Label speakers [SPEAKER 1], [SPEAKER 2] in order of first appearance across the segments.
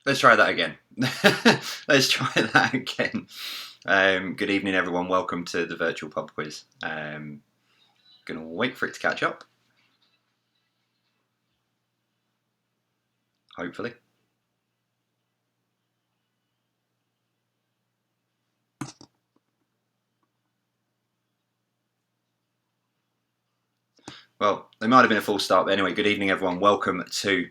[SPEAKER 1] Let's try that again. Let's try that again. Good evening, everyone. Welcome to the virtual pub quiz. Gonna wait for it to catch up. Hopefully. Well, there might have been a false start, but anyway, good evening, everyone. Welcome to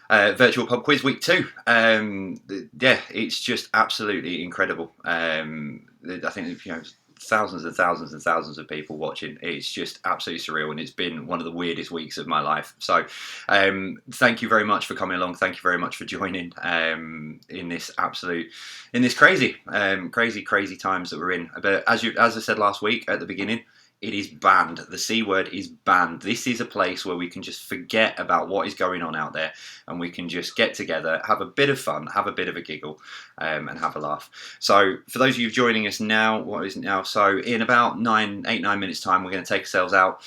[SPEAKER 1] virtual pub quiz week 2. Yeah, it's just absolutely incredible. I think thousands and thousands and thousands of people watching. It's just absolutely surreal, and it's been one of the weirdest weeks of my life. So, thank you very much for coming along. Thank you very much for joining in this crazy, crazy times that we're in. But as I said last week at the beginning, it is banned. The C word is banned. This is a place where we can just forget about what is going on out there, and we can just get together, have a bit of fun, have a bit of a giggle, and have a laugh. So for those of you joining us now, what is it now? So in about 9 minutes time, we're going to take ourselves out.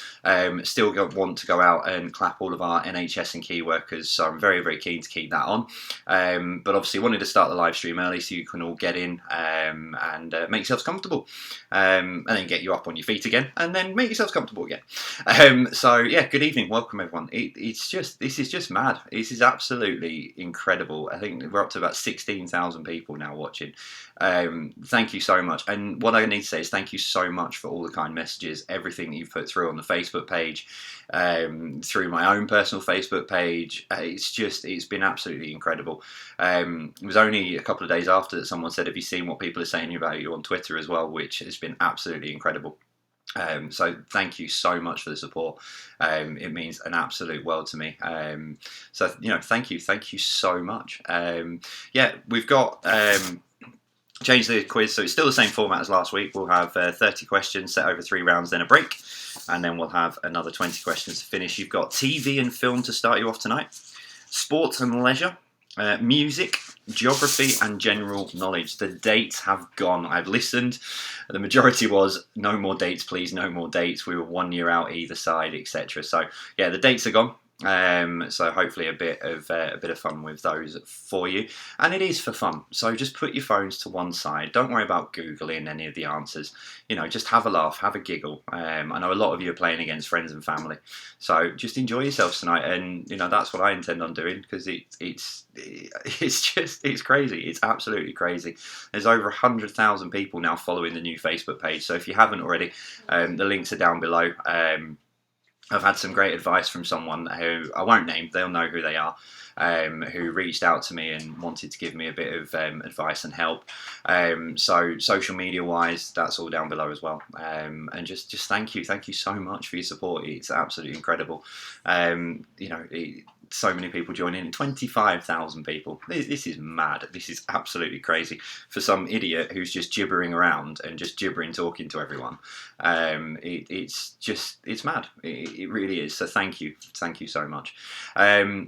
[SPEAKER 1] Still want to go out and clap all of our NHS and key workers. So I'm very, very keen to keep that on. But obviously wanted to start the live stream early so you can all get in and make yourselves comfortable, and then get you up on your feet again, and then make yourselves comfortable again. So yeah, good evening, welcome everyone. This is just mad. This is absolutely incredible. I think we're up to about 16,000 people now watching. Thank you so much. And what I need to say is thank you so much for all the kind messages, everything that you've put through on the Facebook page, through my own personal Facebook page. It's been absolutely incredible. It was only a couple of days after that someone said, have you seen what people are saying about you on Twitter as well, which has been absolutely incredible. So thank you so much for the support. It means an absolute world to me. So thank you so much. Yeah, we've got changed the quiz, so it's still the same format as last week. We'll have 30 questions set over 3 rounds, then a break, and then we'll have another 20 questions to finish. You've got TV and film to start you off tonight, sports and leisure, music, geography and general knowledge. The dates have gone. I've listened. The majority was no more dates, please, no more dates. We were 1 year out either side, etc. So yeah, the dates are gone. So hopefully a bit of fun with those for you, and it is for fun. So just put your phones to one side. Don't worry about googling any of the answers. Just have a laugh, have a giggle. I know a lot of you are playing against friends and family, so just enjoy yourselves tonight. And that's what I intend on doing, because it's crazy. It's absolutely crazy. There's over 100,000 people now following the new Facebook page. So if you haven't already, the links are down below. I've had some great advice from someone who I won't name, they'll know who they are, who reached out to me and wanted to give me a bit of advice and help. So social media wise, that's all down below as well. And just thank you so much for your support. It's absolutely incredible. So many people joining, 25,000 people. This is mad. This is absolutely crazy for some idiot who's just gibbering around and just gibbering talking to everyone. It's mad. It really is. So thank you so much. I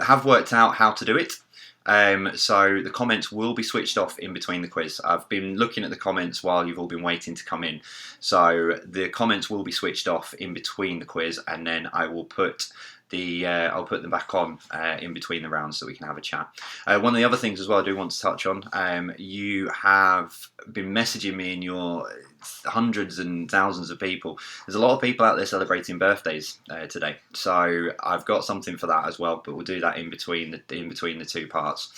[SPEAKER 1] have worked out how to do it. So the comments will be switched off in between the quiz. I've been looking at the comments while you've all been waiting to come in. So the comments will be switched off in between the quiz, and then I will put I'll put them back on in between the rounds so we can have a chat. One of the other things as well I do want to touch on, you have been messaging me in your hundreds and thousands of people. There's a lot of people out there celebrating birthdays today, so I've got something for that as well, but we'll do that in between the 2 parts.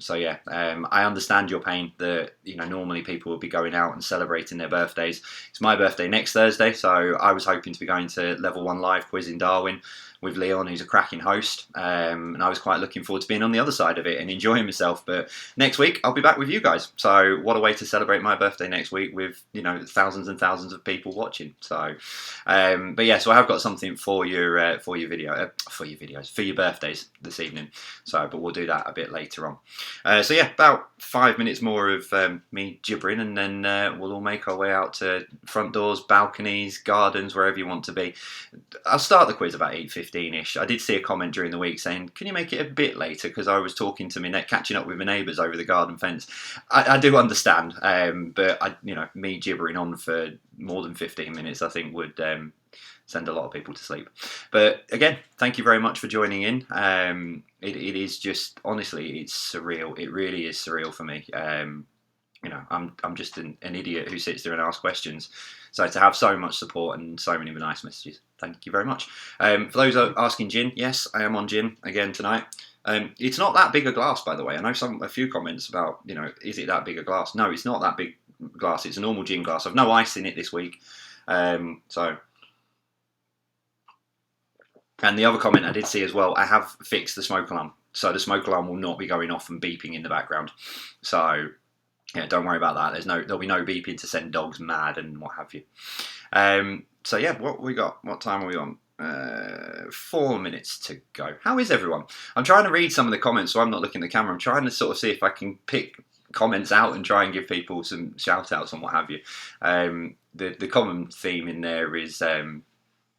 [SPEAKER 1] So yeah, I understand your pain that normally people will be going out and celebrating their birthdays. It's my birthday next Thursday, so I was hoping to be going to Level 1 live quiz in Darwin with Leon, who's a cracking host, and I was quite looking forward to being on the other side of it and enjoying myself. But next week I'll be back with you guys, so what a way to celebrate my birthday next week with thousands and thousands of people watching. So but yeah, so I have got something for your videos for your birthdays this evening, but we'll do that a bit later on. So yeah, about 5 minutes more of me gibbering, and then we'll all make our way out to front doors, balconies, gardens, wherever you want to be. I'll start the quiz about 8:15ish. I did see a comment during the week saying, can you make it a bit later, because I was talking to catching up with my neighbours over the garden fence. I do understand, but me gibbering on for more than 15 minutes I think would send a lot of people to sleep. But again, thank you very much for joining in. It is just, honestly, it's surreal. It really is surreal for me. I'm just an idiot who sits there and asks questions. So to have so much support and so many nice messages, thank you very much. For those asking gin, yes, I am on gin again tonight. It's not that big a glass, by the way. I know a few comments about, is it that big a glass? No, it's not that big glass. It's a normal gin glass. I've no ice in it this week. And the other comment I did see as well, I have fixed the smoke alarm. So the smoke alarm will not be going off and beeping in the background. So yeah, don't worry about that. There'll be no beeping to send dogs mad and what have you. So yeah, what we got? What time are we on? 4 minutes to go. How is everyone? I'm trying to read some of the comments, so I'm not looking at the camera. I'm trying to sort of see if I can pick comments out and try and give people some shout outs and what have you. The common theme in there is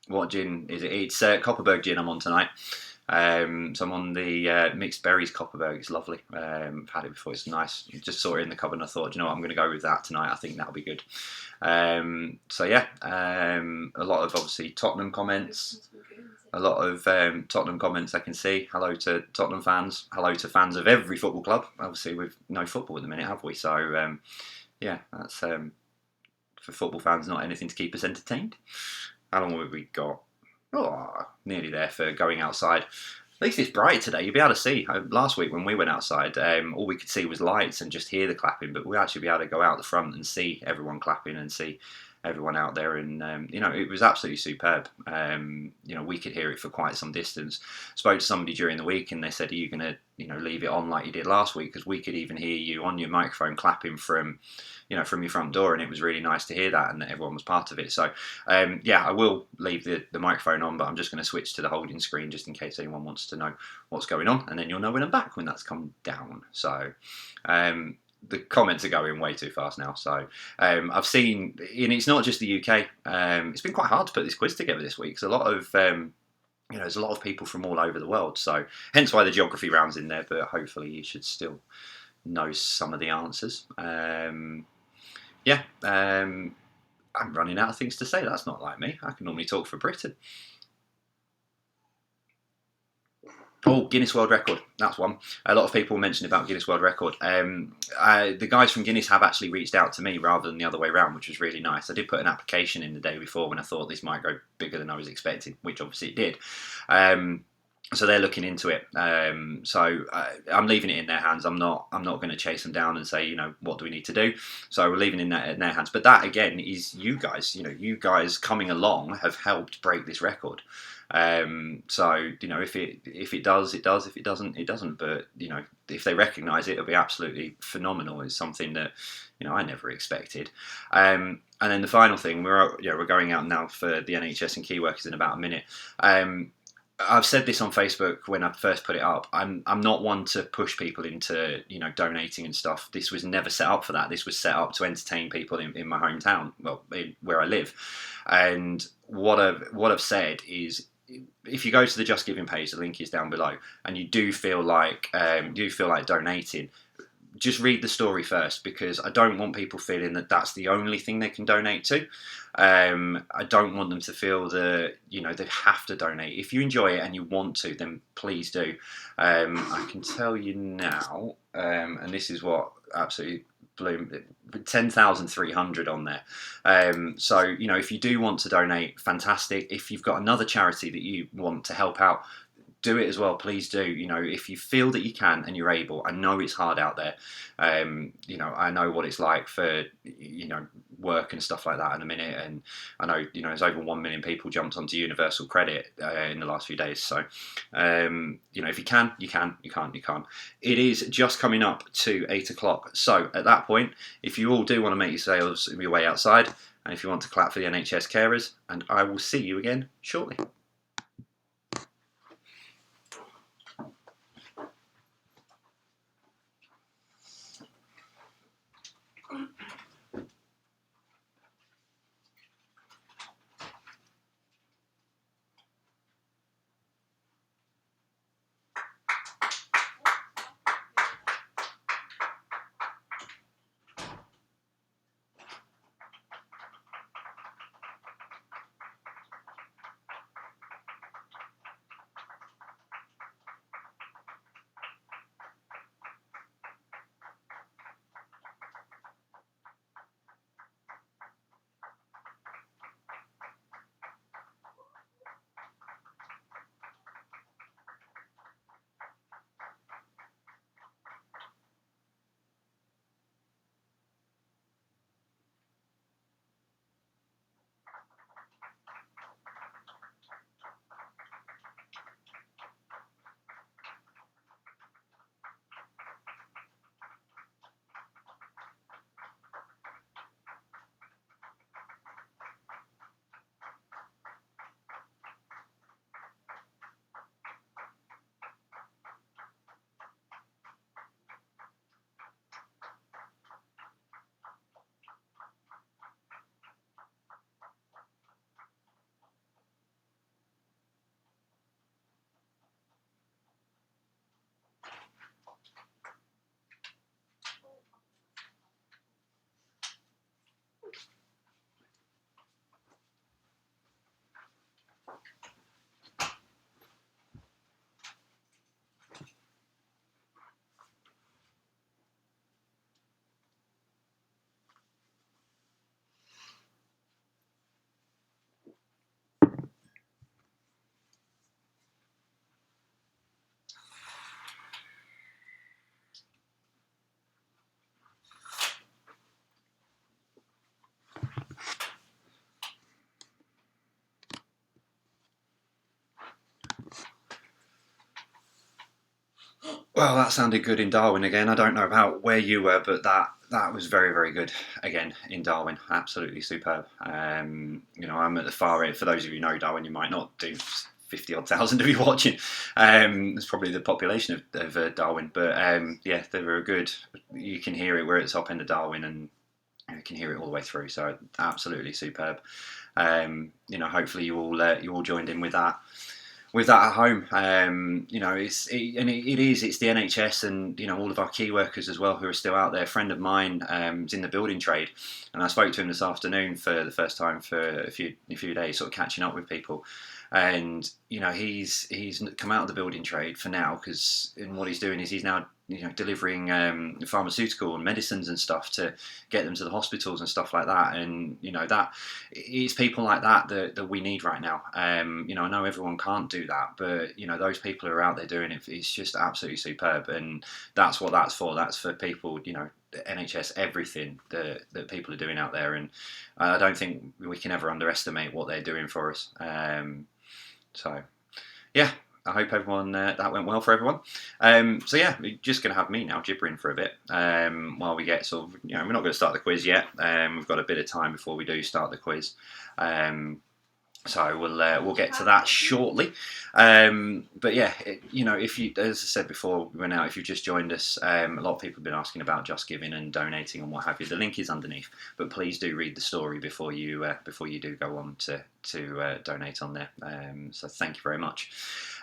[SPEAKER 1] what gin is it? It's Copperberg gin I'm on tonight. So I'm on the mixed berries Copperberg. It's lovely. I've had it before. It's nice. Just saw it in the cupboard and I thought, I'm going to go with that tonight. I think that'll be good. So yeah, a lot of obviously Tottenham comments. A lot of Tottenham comments I can see. Hello to Tottenham fans. Hello to fans of every football club. Obviously we've no football at the minute, have we? So yeah, that's for football fans, not anything to keep us entertained. How long have we got? Oh, nearly there for going outside. At least it's bright today. You'll be able to see. Last week when we went outside, all we could see was lights and just hear the clapping. But we'll actually be able to go out the front and see everyone clapping and see everyone out there. And, it was absolutely superb. We could hear it for quite some distance. Spoke to somebody during the week and they said, are you going to, leave it on like you did last week? Because we could even hear you on your microphone clapping from your front door, and it was really nice to hear that and that everyone was part of it. So yeah, I will leave the microphone on, but I'm just going to switch to the holding screen just in case anyone wants to know what's going on, and then you'll know when I'm back when that's come down. So the comments are going way too fast now. So I've seen, and it's not just the UK. It's been quite hard to put this quiz together this week. Because a lot of there's a lot of people from all over the world. So hence why the geography round's in there. But hopefully you should still know some of the answers. I'm running out of things to say. That's not like me. I can normally talk for Britain. Oh, Guinness World Record. That's one. A lot of people mentioned about Guinness World Record. The guys from Guinness have actually reached out to me rather than the other way around, which was really nice. I did put an application in the day before when I thought this might go bigger than I was expecting, which obviously it did. So they're looking into it. So I'm leaving it in their hands. I'm not going to chase them down and say, what do we need to do? So we're leaving it in their hands. But that again is you guys. You guys coming along have helped break this record. So if it does, it does. If it doesn't, it doesn't. But if they recognise it, it'll be absolutely phenomenal. It's something that I never expected. And then the final thing, we're going out now for the NHS and key workers in about a minute. I've said this on Facebook when I first put it up. I'm not one to push people into donating and stuff. This was never set up for that. This was set up to entertain people in my hometown, where I live. And what I've said is, if you go to the JustGiving page, the link is down below, and you do feel like donating, just read the story first, because I don't want people feeling that that's the only thing they can donate to. I don't want them to feel that they have to donate. If you enjoy it and you want to, then please do. I can tell you now, and this is what absolutely blew 10,300 on there. So if you do want to donate, fantastic. If you've got another charity that you want to help out, do it as well. Please do. If you feel that you can and you're able. I know it's hard out there. I know what it's like for work and stuff like that in a minute, and I know there's over 1 million people jumped onto universal credit in the last few days. So if you can, you can. You can't, you can't. It is just coming up to 8 o'clock. So at that point, if you all do want to make your way outside, and if you want to clap for the NHS carers, and I will see you again shortly. Well, that sounded good in Darwin again. I don't know about where you were, but that was very, very good again in Darwin. Absolutely superb. I'm at the far end. For those of you who know Darwin, you might not do 50 odd thousand of you watching. It's probably the population of Darwin, but yeah, they were good. You can hear it. We're at the top end of Darwin, and you can hear it all the way through. So absolutely superb. Hopefully you all joined in with that. With that at home, it's the NHS and all of our key workers as well who are still out there. A friend of mine is in the building trade, and I spoke to him this afternoon for the first time for a few days, sort of catching up with people. And he's come out of the building trade for now because what he's doing is he's now delivering pharmaceutical and medicines and stuff to get them to the hospitals and stuff like that. And that it's people like that we need right now. I know everyone can't do that, but those people who are out there doing it, it's just absolutely superb. And that's what that's for. That's for people, NHS, everything that people are doing out there. And I don't think we can ever underestimate what they're doing for us. So, yeah, I hope everyone that went well for everyone. So yeah, we're just going to have me now gibbering for a bit while we get sort of, we're not going to start the quiz yet. We've got a bit of time before we do start the quiz. So we'll get to that shortly. But yeah, if you, as I said before we went out, if you've just joined us, a lot of people have been asking about JustGiving and donating and what have you. The link is underneath, but please do read the story before you do go on to donate on there. So thank you very much.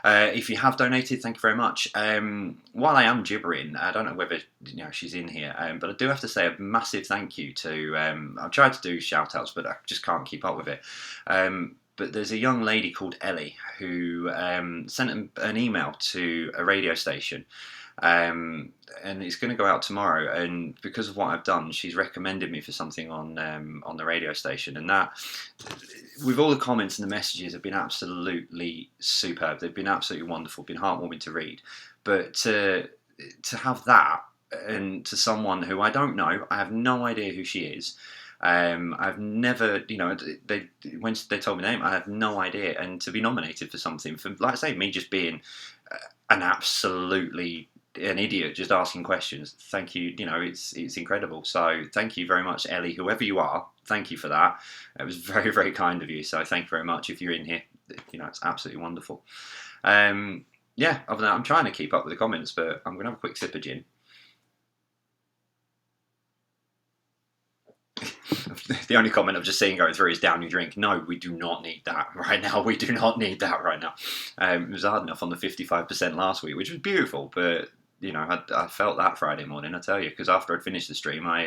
[SPEAKER 1] If you have donated, thank you very much. While I am gibbering, I don't know whether she's in here, but I do have to say a massive thank you to. I've tried to do shout outs, but I just can't keep up with it. But there's a young lady called Ellie who sent an email to a radio station, and it's going to go out tomorrow. And because of what I've done, she's recommended me for something on the radio station, and that, with all the comments and the messages, have been absolutely superb. They've been absolutely wonderful, been heartwarming to read. But to have that, and to someone who I don't know, I have no idea who she is. I've never, when they told me the name, I have no idea. And to be nominated for something, for, like I say, me just being an idiot, just asking questions. Thank you. It's incredible. So thank you very much, Ellie, whoever you are. Thank you for that. It was very, very kind of you. So thank you very much. If you're in here, it's absolutely wonderful. Yeah, other than that, I'm trying to keep up with the comments, but I'm going to have a quick sip of gin. The only comment I've just seen going through is down your drink. No, we do not need that right now. We do not need that right now. It was hard enough on the 55% last week, which was beautiful, but I felt that Friday morning, I tell you, because after I'd finished the stream, I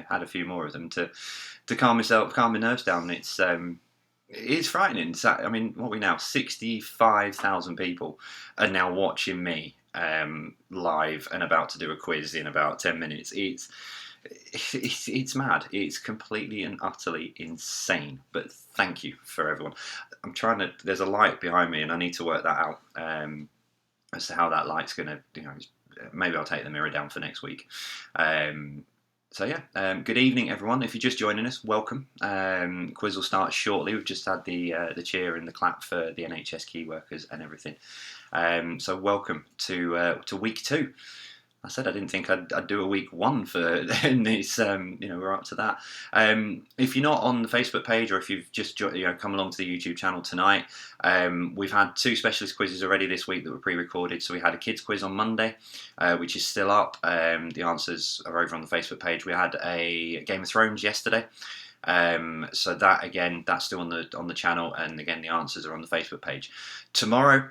[SPEAKER 1] had a few more of them to calm my nerves down. It's frightening. I mean, what are we now? 65,000 people are now watching me live and about to do a quiz in about 10 minutes. It's mad. It's completely and utterly insane. But thank you for everyone. I'm trying to. There's a light behind me, and I need to work that out as to how that light's going to. Maybe I'll take the mirror down for next week. So yeah, good evening, everyone. If you're just joining us, welcome. Quiz will start shortly. We've just had the cheer and the clap for the NHS key workers and everything. So welcome to week 2. I said I didn't think I'd do a week 1 for this. We're up to that. If you're not on the Facebook page, or if you've just come along to the YouTube channel tonight, we've had 2 specialist quizzes already this week that were pre-recorded. So we had a kids quiz on Monday, which is still up. The answers are over on the Facebook page. We had a Game of Thrones yesterday. So that, again, that's still on the channel, and again the answers are on the Facebook page. Tomorrow,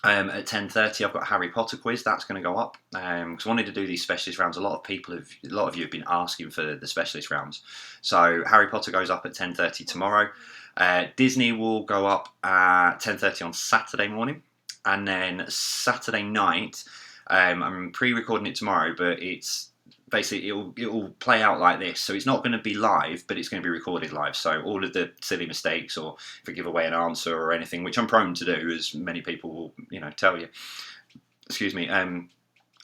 [SPEAKER 1] at 10:30, I've got a Harry Potter quiz. That's going to go up because I wanted to do these specialist rounds. A lot of you have been asking for the specialist rounds. So Harry Potter goes up at 10:30 tomorrow. Disney will go up at 10:30 on Saturday morning, and then Saturday night. I'm pre-recording it tomorrow, but it's basically it'll play out like this. So it's not going to be live, but it's going to be recorded live. So all of the silly mistakes, or if I give away an answer or anything, which I'm prone to do, as many people will tell you. Excuse me.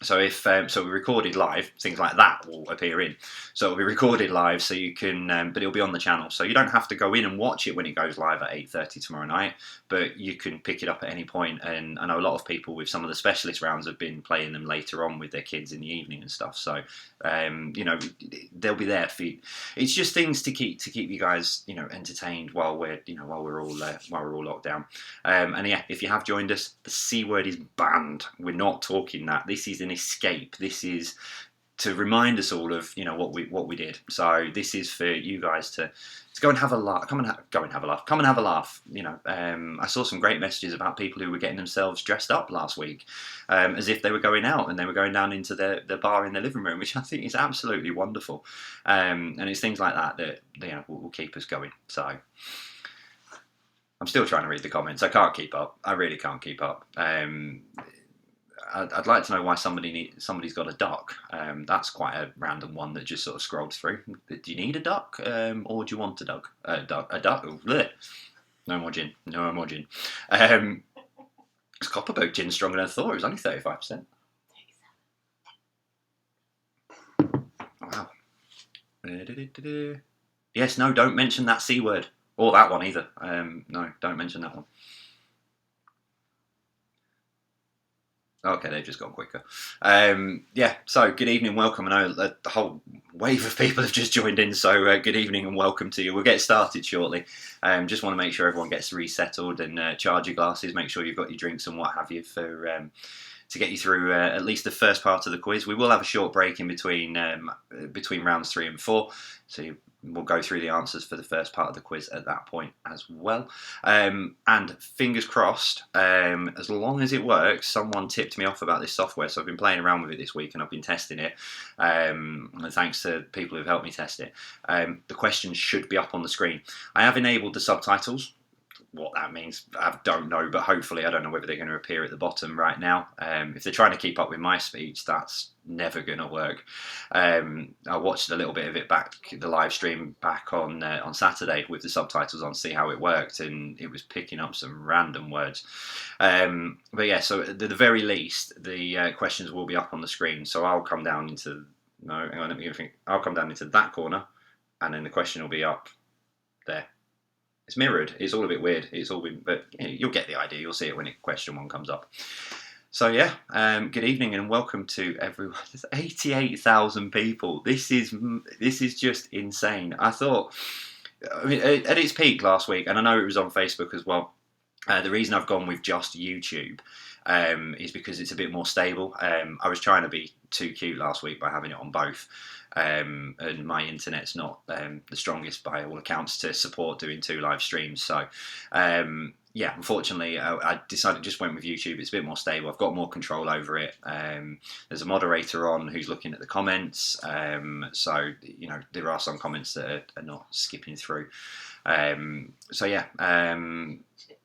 [SPEAKER 1] So if so, we recorded live, things like that will appear in. So it'll be recorded live, so you can, but it'll be on the channel. So you don't have to go in and watch it when it goes live at 8:30 tomorrow night, but you can pick it up at any point. And I know a lot of people with some of the specialist rounds have been playing them later on with their kids in the evening and stuff. So you know, they'll be there for you. It's just things to keep you guys, you know, entertained while we're all locked down. And yeah, if you have joined us, the C word is banned. We're not talking that. This is an escape. This is to remind us all of, you know, what we did. So this is for you guys to go and have a laugh. Come and have a laugh. Come and have a laugh. You know, I saw some great messages about people who were getting themselves dressed up last week, as if they were going out and they were going down into the bar in the living room, which I think is absolutely wonderful. And it's things like that you know will keep us going. So I'm still trying to read the comments. I can't keep up. I really can't keep up. I'd like to know why somebody's got a duck. That's quite a random one that just sort of scrolled through. Do you need a duck, or do you want a duck? A duck. Oh, bleh. No more gin. No more gin. It's Copperberg gin stronger than I thought. It was only 35%. Wow. Yes. No. Don't mention that C word or that one either. No. Don't mention that one. Okay, they've just gone quicker. Yeah, so good evening, welcome. I know the whole wave of people have just joined in, so good evening and welcome to you. We'll get started shortly. Just want to make sure everyone gets resettled and charge your glasses, make sure you've got your drinks and what have you for to get you through at least the first part of the quiz. We will have a short break in between rounds 3 and 4, so we'll go through the answers for the first part of the quiz at that point as well. And fingers crossed, as long as it works. Someone tipped me off about this software, so I've been playing around with it this week and I've been testing it. And thanks to people who've helped me test it. The questions should be up on the screen. I have enabled the subtitles. What that means, I don't know, but hopefully, I don't know whether they're going to appear at the bottom right now. If they're trying to keep up with my speech, that's never going to work. I watched a little bit of it back, the live stream back on Saturday with the subtitles on, see how it worked, and it was picking up some random words. But yeah, so at the very least, the questions will be up on the screen. So I'll come down into I'll come down into that corner, and then the question will be up there. It's mirrored. It's all a bit weird. It's all been, but you know, you'll get the idea. You'll see it when question 1 comes up. So yeah, good evening and welcome to everyone. There's 88,000 people. This is just insane. I thought, I mean, at its peak last week, and I know it was on Facebook as well. The reason I've gone with just YouTube is because it's a bit more stable. I was trying to be too cute last week by having it on both. And my internet's not the strongest by all accounts to support doing 2 live streams. So yeah, unfortunately, I decided just went with YouTube. It's a bit more stable. I've got more control over it. There's a moderator on who's looking at the comments. So you know, there are some comments that are not skipping through. So yeah.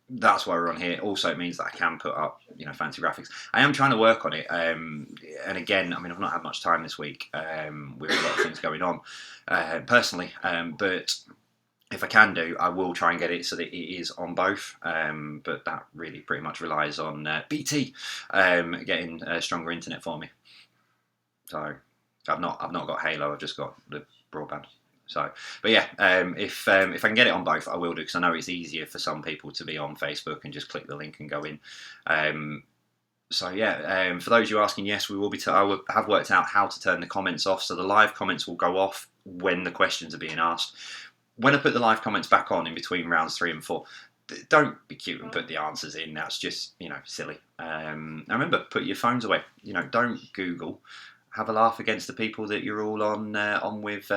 [SPEAKER 1] That's why we're on here. Also, it means that I can put up, you know, fancy graphics. I am trying to work on it, and again, I mean, I've not had much time this week with a lot of things going on personally. But if I can do, I will try and get it so that it is on both. But that really pretty much relies on BT getting stronger internet for me. So I've not got Halo. I've just got the broadband. So, but yeah, if I can get it on both, I will do, because I know it's easier for some people to be on Facebook and just click the link and go in. So yeah, for those of you asking, yes, we will be. I have worked out how to turn the comments off, so the live comments will go off when the questions are being asked. When I put the live comments back on in between rounds 3 and 4, don't be cute and put the answers in. That's just, you know, silly. Now remember, put your phones away. You know, don't Google. Have a laugh against the people that you're all on with.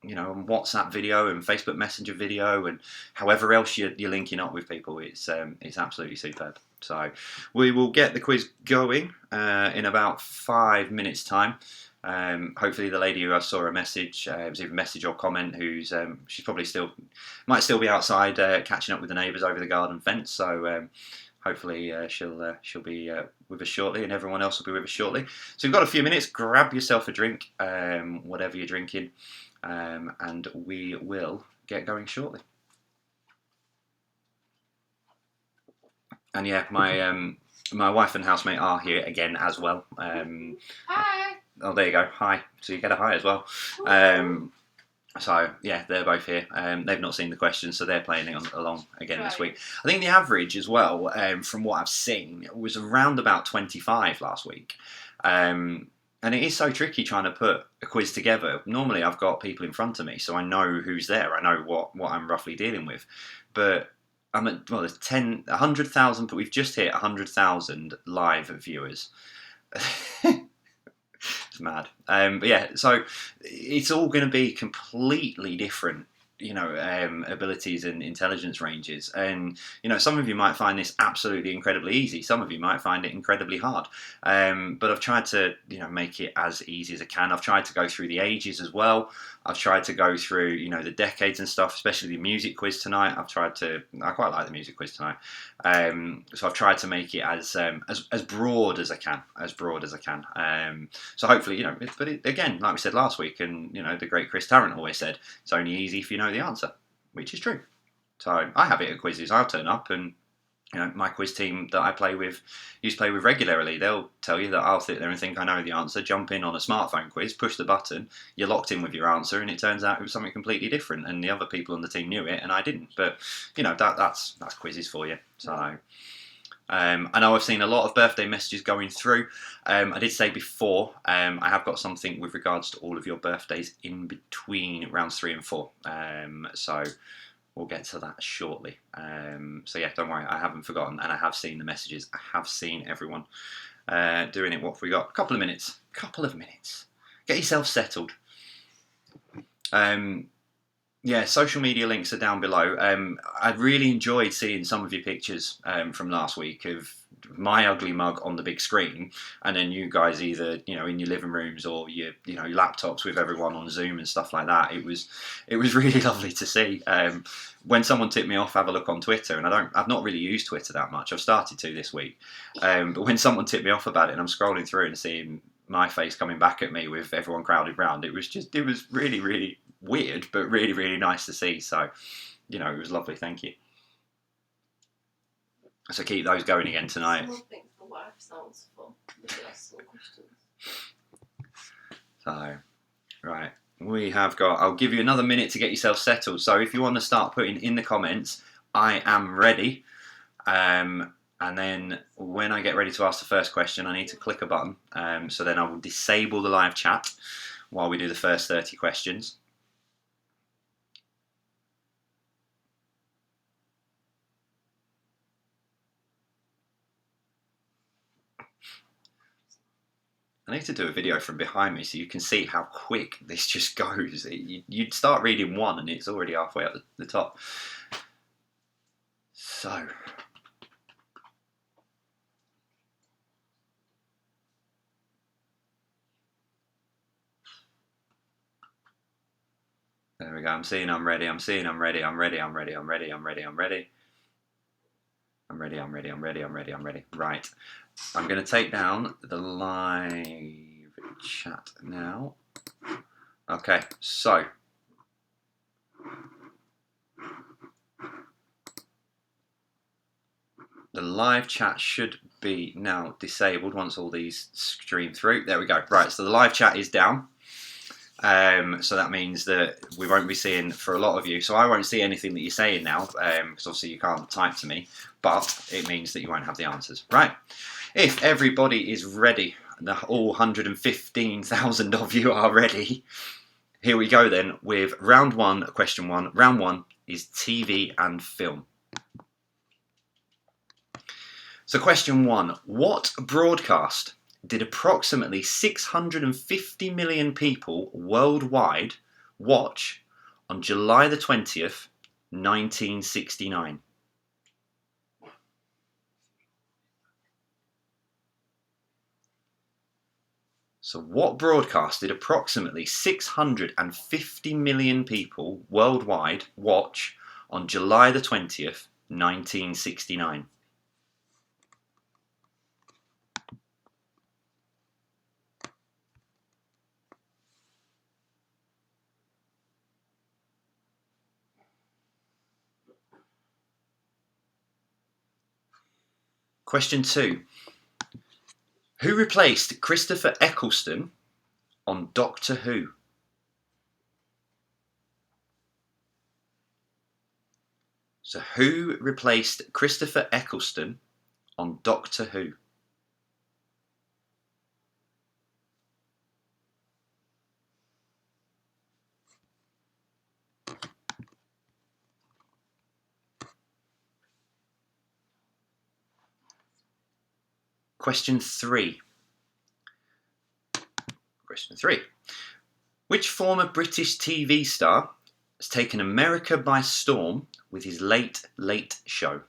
[SPEAKER 1] You know, on WhatsApp video and Facebook Messenger video and however else you're linking up with people. It's absolutely superb. So we will get the quiz going in about 5 minutes' time. Hopefully the lady who I saw a message, it was either a message or comment, who's she's probably might still be outside catching up with the neighbours over the garden fence. So hopefully she'll be with us shortly, and everyone else will be with us shortly. So we've got a few minutes. Grab yourself a drink, whatever you're drinking. And we will get going shortly. And yeah, my My wife and housemate are here again as well.
[SPEAKER 2] Hi.
[SPEAKER 1] Oh, there you go. Hi. So you get a hi as well. So yeah, they're both here. They've not seen the questions, so they're playing along again this week. I think the average as well, from what I've seen, was around about 25 last week. And it is so tricky trying to put a quiz together. Normally, I've got people in front of me, so I know who's there. I know what I'm roughly dealing with. But I'm at, well, there's 100,000, but we've just hit 100,000 live viewers. It's mad. But yeah, so it's all going to be completely different, abilities and intelligence ranges. And, some of you might find this absolutely incredibly easy. Some of you might find it incredibly hard. But I've tried to, make it as easy as I can. I've tried to go through the ages as well. I've tried to go through, the decades and stuff, especially the music quiz tonight. I quite like the music quiz tonight. So I've tried to make it as broad as I can, so hopefully, but again, like we said last week, and the great Chris Tarrant always said, it's only easy if you know the answer, which is true. So I have it at quizzes. I'll turn up and my quiz team that I used to play with regularly, they'll tell you that I'll sit there and think I know the answer, jump in on a smartphone quiz, push the button, you're locked in with your answer, and it turns out it was something completely different, and the other people on the team knew it and I didn't. But that's quizzes for you. So I know I've seen a lot of birthday messages going through. I did say before, I have got something with regards to all of your birthdays in between rounds 3 and 4. So we'll get to that shortly. So yeah, don't worry, I haven't forgotten, and I have seen the messages. I have seen everyone doing it. What have we got? A couple of minutes. Get yourself settled. Yeah, social media links are down below. I really enjoyed seeing some of your pictures from last week of my ugly mug on the big screen, and then you guys either in your living rooms or your laptops with everyone on Zoom and stuff like that. It was really lovely to see. When someone tipped me off, have a look on Twitter, and I've not really used Twitter that much. I've started to this week, but when someone tipped me off about it, and I'm scrolling through and seeing my face coming back at me with everyone crowded round, it was really, really weird, but really, really nice to see. So, it was lovely. Thank you. So keep those going again tonight. So, right, we have got. I'll give you another minute to get yourself settled. So if you want to start putting in the comments, I am ready. And then when I get ready to ask the first question, I need to click a button. So then I will disable the live chat while we do the first 30 questions. I need to do a video from behind me so you can see how quick this just goes. You'd start reading one and it's already halfway up the top. So. There we go. I'm seeing I'm ready. I'm ready. I'm ready. Right. I'm going to take down the live chat now. Okay, so the live chat should be now disabled once all these stream through. There we go. Right, so the live chat is down. So that means that we won't be seeing, for a lot of you, so I won't see anything that you're saying now, because obviously you can't type to me, but it means that you won't have the answers. Right. If everybody is ready, all 115,000 of you are ready, here we go then with round 1, question 1. Round 1 is TV and film. So question 1, what broadcast did approximately 650 million people worldwide watch on July the 20th, 1969? So what broadcast did approximately 650 million people worldwide watch on July the 20th, 1969? Question 2. Who replaced Christopher Eccleston on Doctor Who? So who replaced Christopher Eccleston on Doctor Who? Question 3. Which former British TV star has taken America by storm with his Late Late Show?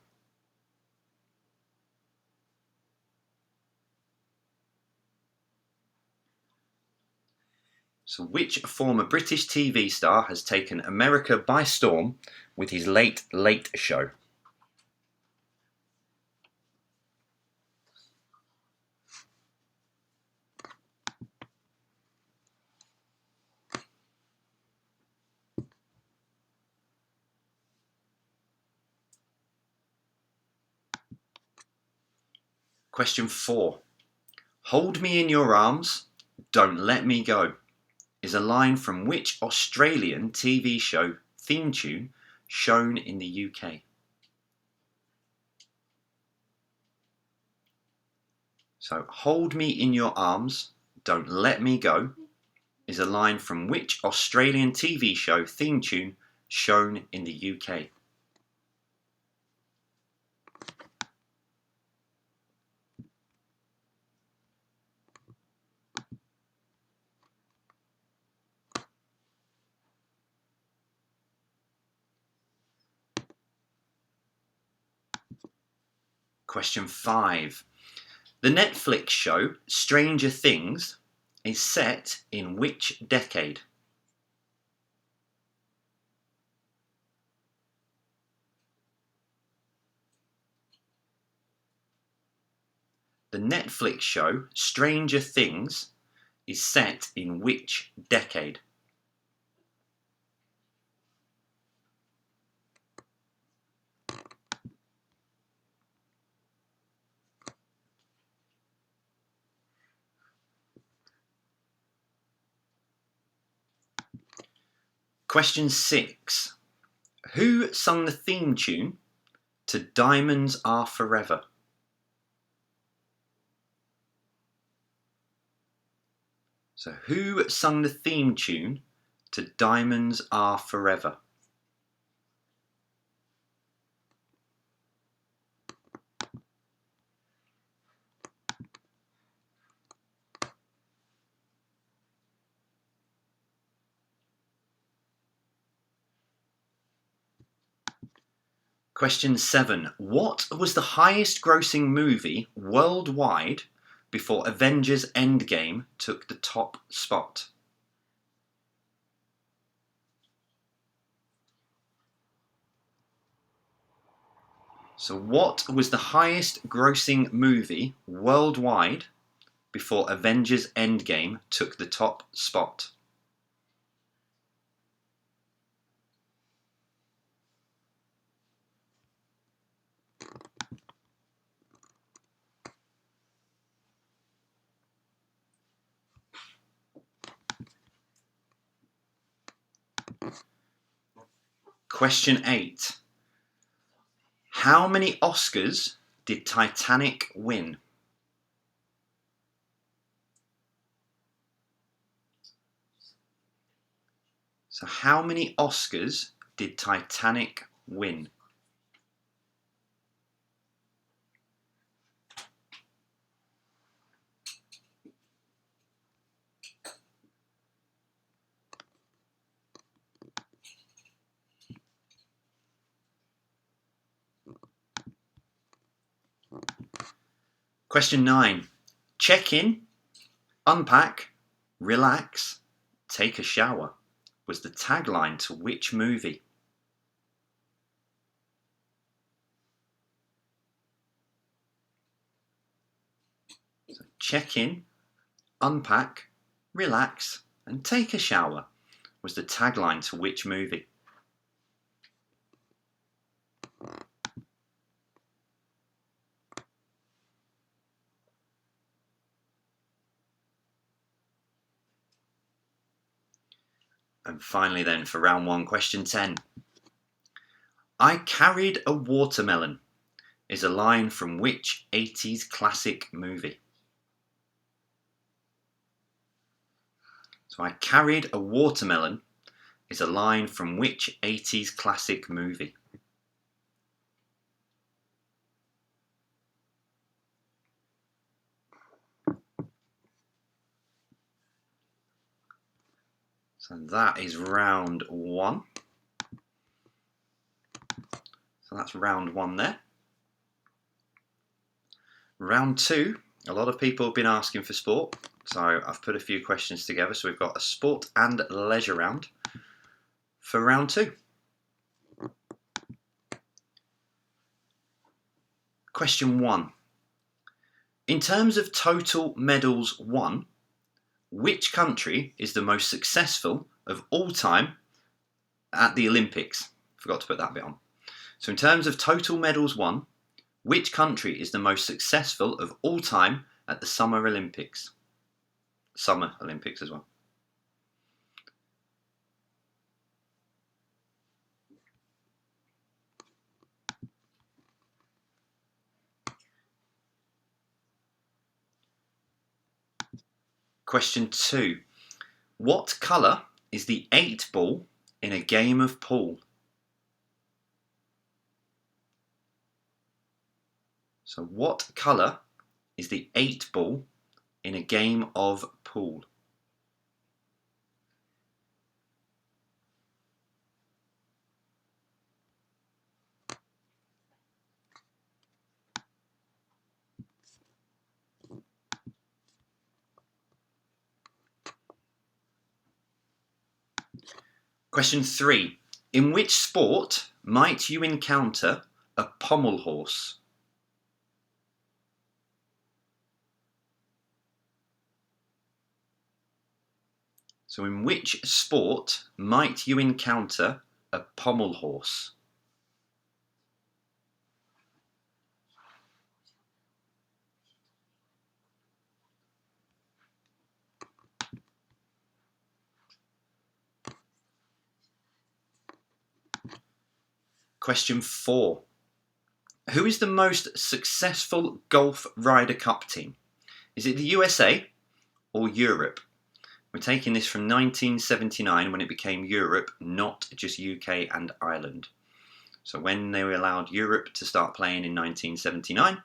[SPEAKER 1] So which former British TV star has taken America by storm with his Late Late Show? Question 4. Hold me in your arms, don't let me go is a line from which Australian TV show theme tune shown in the UK? So, hold me in your arms, don't let me go is a line from which Australian TV show theme tune shown in the UK? Question 5. The Netflix show Stranger Things is set in which decade? The Netflix show Stranger Things is set in which decade? Question 6. Who sung the theme tune to Diamonds Are Forever? So who sung the theme tune to Diamonds Are Forever? Question 7. What was the highest grossing movie worldwide before Avengers Endgame took the top spot? So what was the highest grossing movie worldwide before Avengers Endgame took the top spot? Question 8. How many Oscars did Titanic win? So how many Oscars did Titanic win? Question 9. Check in, unpack, relax, take a shower was the tagline to which movie? So check in, unpack, relax, and take a shower was the tagline to which movie? And finally then, for round 1, question 10. I carried a watermelon is a line from which 80s classic movie? So I carried a watermelon is a line from which 80s classic movie? So that is round 1. So that's round 1 there. Round 2, a lot of people have been asking for sport, so I've put a few questions together. So we've got a sport and leisure round for round 2. Question 1. In terms of total medals won, which country is the most successful of all time at the Olympics? Forgot to put that bit on. So in terms of total medals won, which country is the most successful of all time at the Summer Olympics? Summer Olympics as well. Question 2. What colour is the 8 ball in a game of pool? So what colour is the 8 ball in a game of pool? Question 3. In which sport might you encounter a pommel horse? So in which sport might you encounter a pommel horse? Question 4. Who is the most successful Golf Ryder Cup team? Is it the USA or Europe? We're taking this from 1979 when it became Europe, not just UK and Ireland. So when they were allowed Europe to start playing in 1979,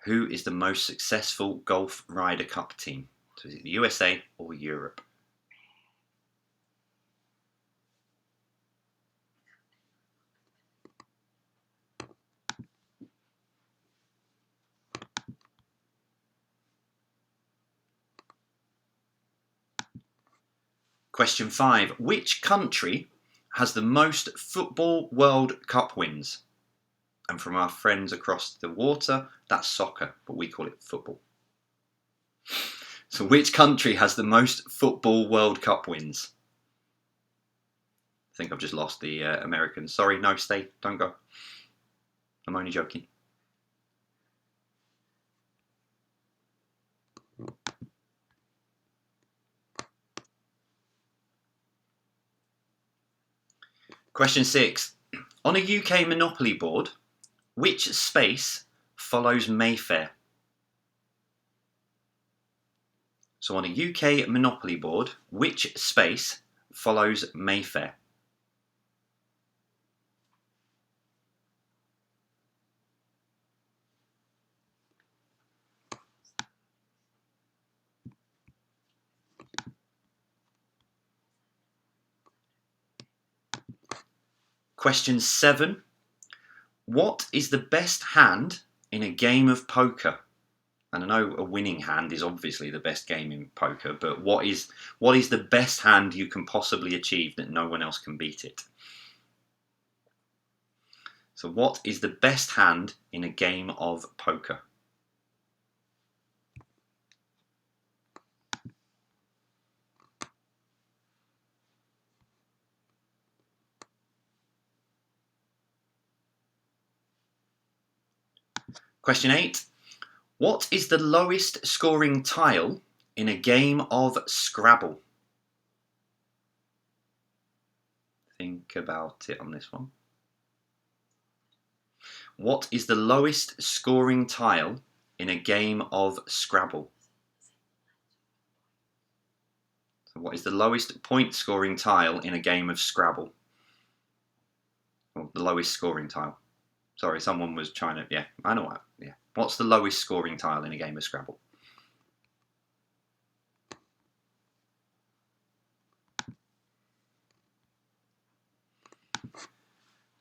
[SPEAKER 1] who is the most successful Golf Ryder Cup team? So is it the USA or Europe? Question 5. Which country has the most Football World Cup wins? And from our friends across the water, that's soccer, but we call it football. So which country has the most Football World Cup wins? I think I've just lost the Americans. Sorry, no, stay, don't go. I'm only joking. Question 6. On a UK Monopoly board, which space follows Mayfair? So on a UK Monopoly board, which space follows Mayfair? Question 7. What is the best hand in a game of poker? And I know a winning hand is obviously the best game in poker, but what is the best hand you can possibly achieve that no one else can beat it? So what is the best hand in a game of poker? Question 8. What is the lowest scoring tile in a game of Scrabble? Think about it on this one. What is the lowest scoring tile in a game of Scrabble? So what is the lowest point scoring tile in a game of Scrabble? Well, the lowest scoring tile. Sorry, someone was trying to... Yeah, I know what. Yeah. What's the lowest scoring tile in a game of Scrabble?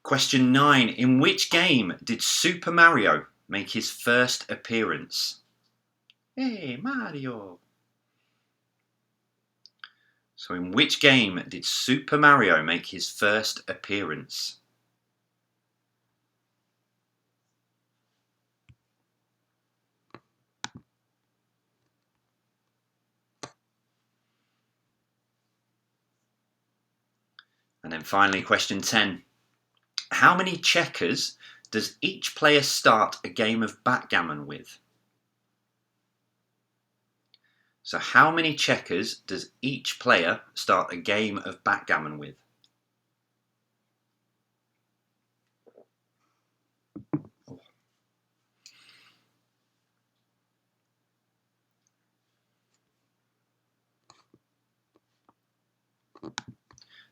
[SPEAKER 1] Question 9. In which game did Super Mario make his first appearance? Hey, Mario! So in which game did Super Mario make his first appearance? And then finally, question 10. How many checkers does each player start a game of backgammon with? So how many checkers does each player start a game of backgammon with?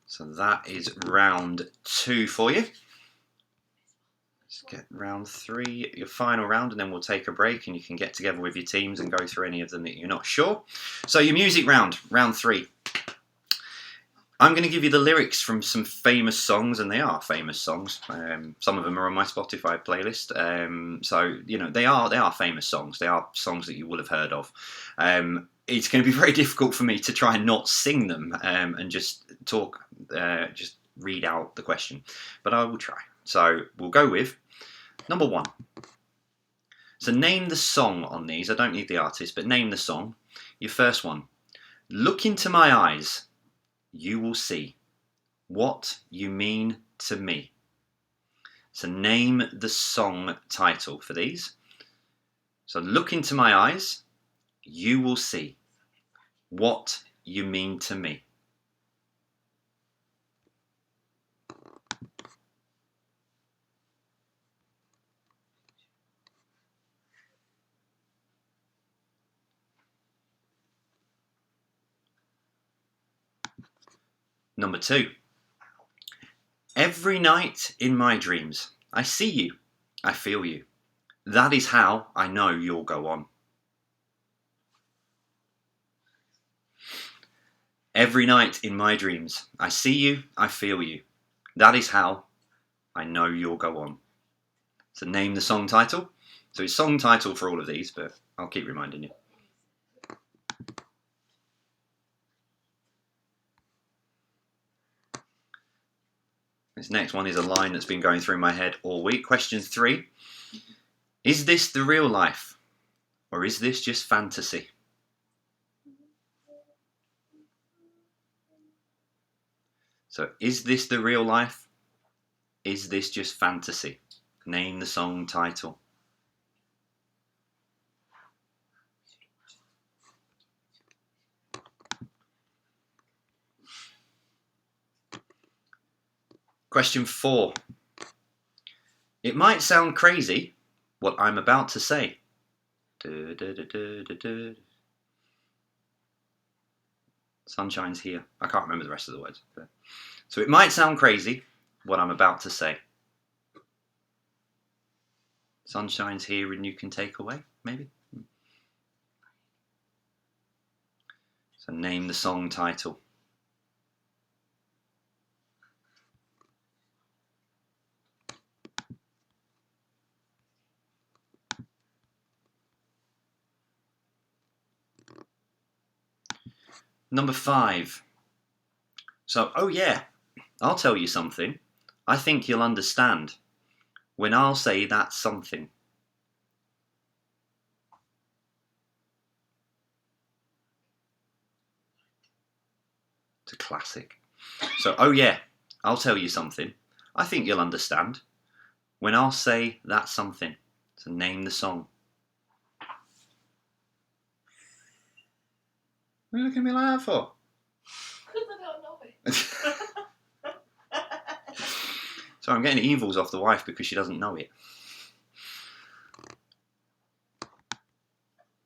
[SPEAKER 1] So that is round 2 for you. Let's get round 3, your final round, and then we'll take a break and you can get together with your teams and go through any of them that you're not sure. So your music round, round 3. I'm going to give you the lyrics from some famous songs, and they are famous songs. Some of them are on my Spotify playlist. So, you know, they are famous songs. They are songs that you will have heard of. It's going to be very difficult for me to try and not sing them and just talk, just read out the question. But I will try. So we'll go with number 1. So name the song on these. I don't need the artist, but name the song. Your first one. Look into my eyes. You will see what you mean to me. So name the song title for these. So look into my eyes, you will see what you mean to me. Number 2. Every night in my dreams, I see you, I feel you. That is how I know you'll go on. Every night in my dreams, I see you, I feel you. That is how I know you'll go on. So name the song title. So it's song title for all of these, but I'll keep reminding you. This next one is a line that's been going through my head all week. Question 3. Is this the real life? Or is this just fantasy? So, is this the real life? Is this just fantasy? Name the song title. Question 4. It might sound crazy what I'm about to say. Sunshine's here. I can't remember the rest of the words. So it might sound crazy what I'm about to say. Sunshine's here and you can take away, maybe? So name the song title. Number 5. So, oh yeah, I'll tell you something. I think you'll understand when I'll say that's something. It's a classic. So, oh yeah, I'll tell you something. I think you'll understand when I'll say that's something. So name the song. What are you looking at me like that for?
[SPEAKER 2] Because I don't know it.
[SPEAKER 1] So I'm getting evils off the wife because she doesn't know it.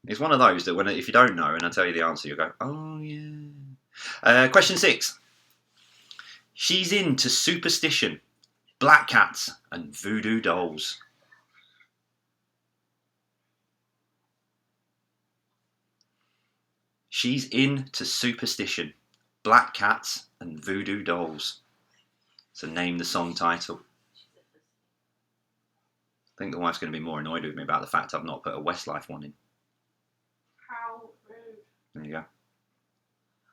[SPEAKER 1] It's one of those that if you don't know and I tell you the answer, you go, oh yeah. Question 6. She's into superstition, black cats and voodoo dolls. She's into superstition, black cats and voodoo dolls. So name the song title. I think the wife's going to be more annoyed with me about the fact I've not put a Westlife one in.
[SPEAKER 2] How rude.
[SPEAKER 1] There you go.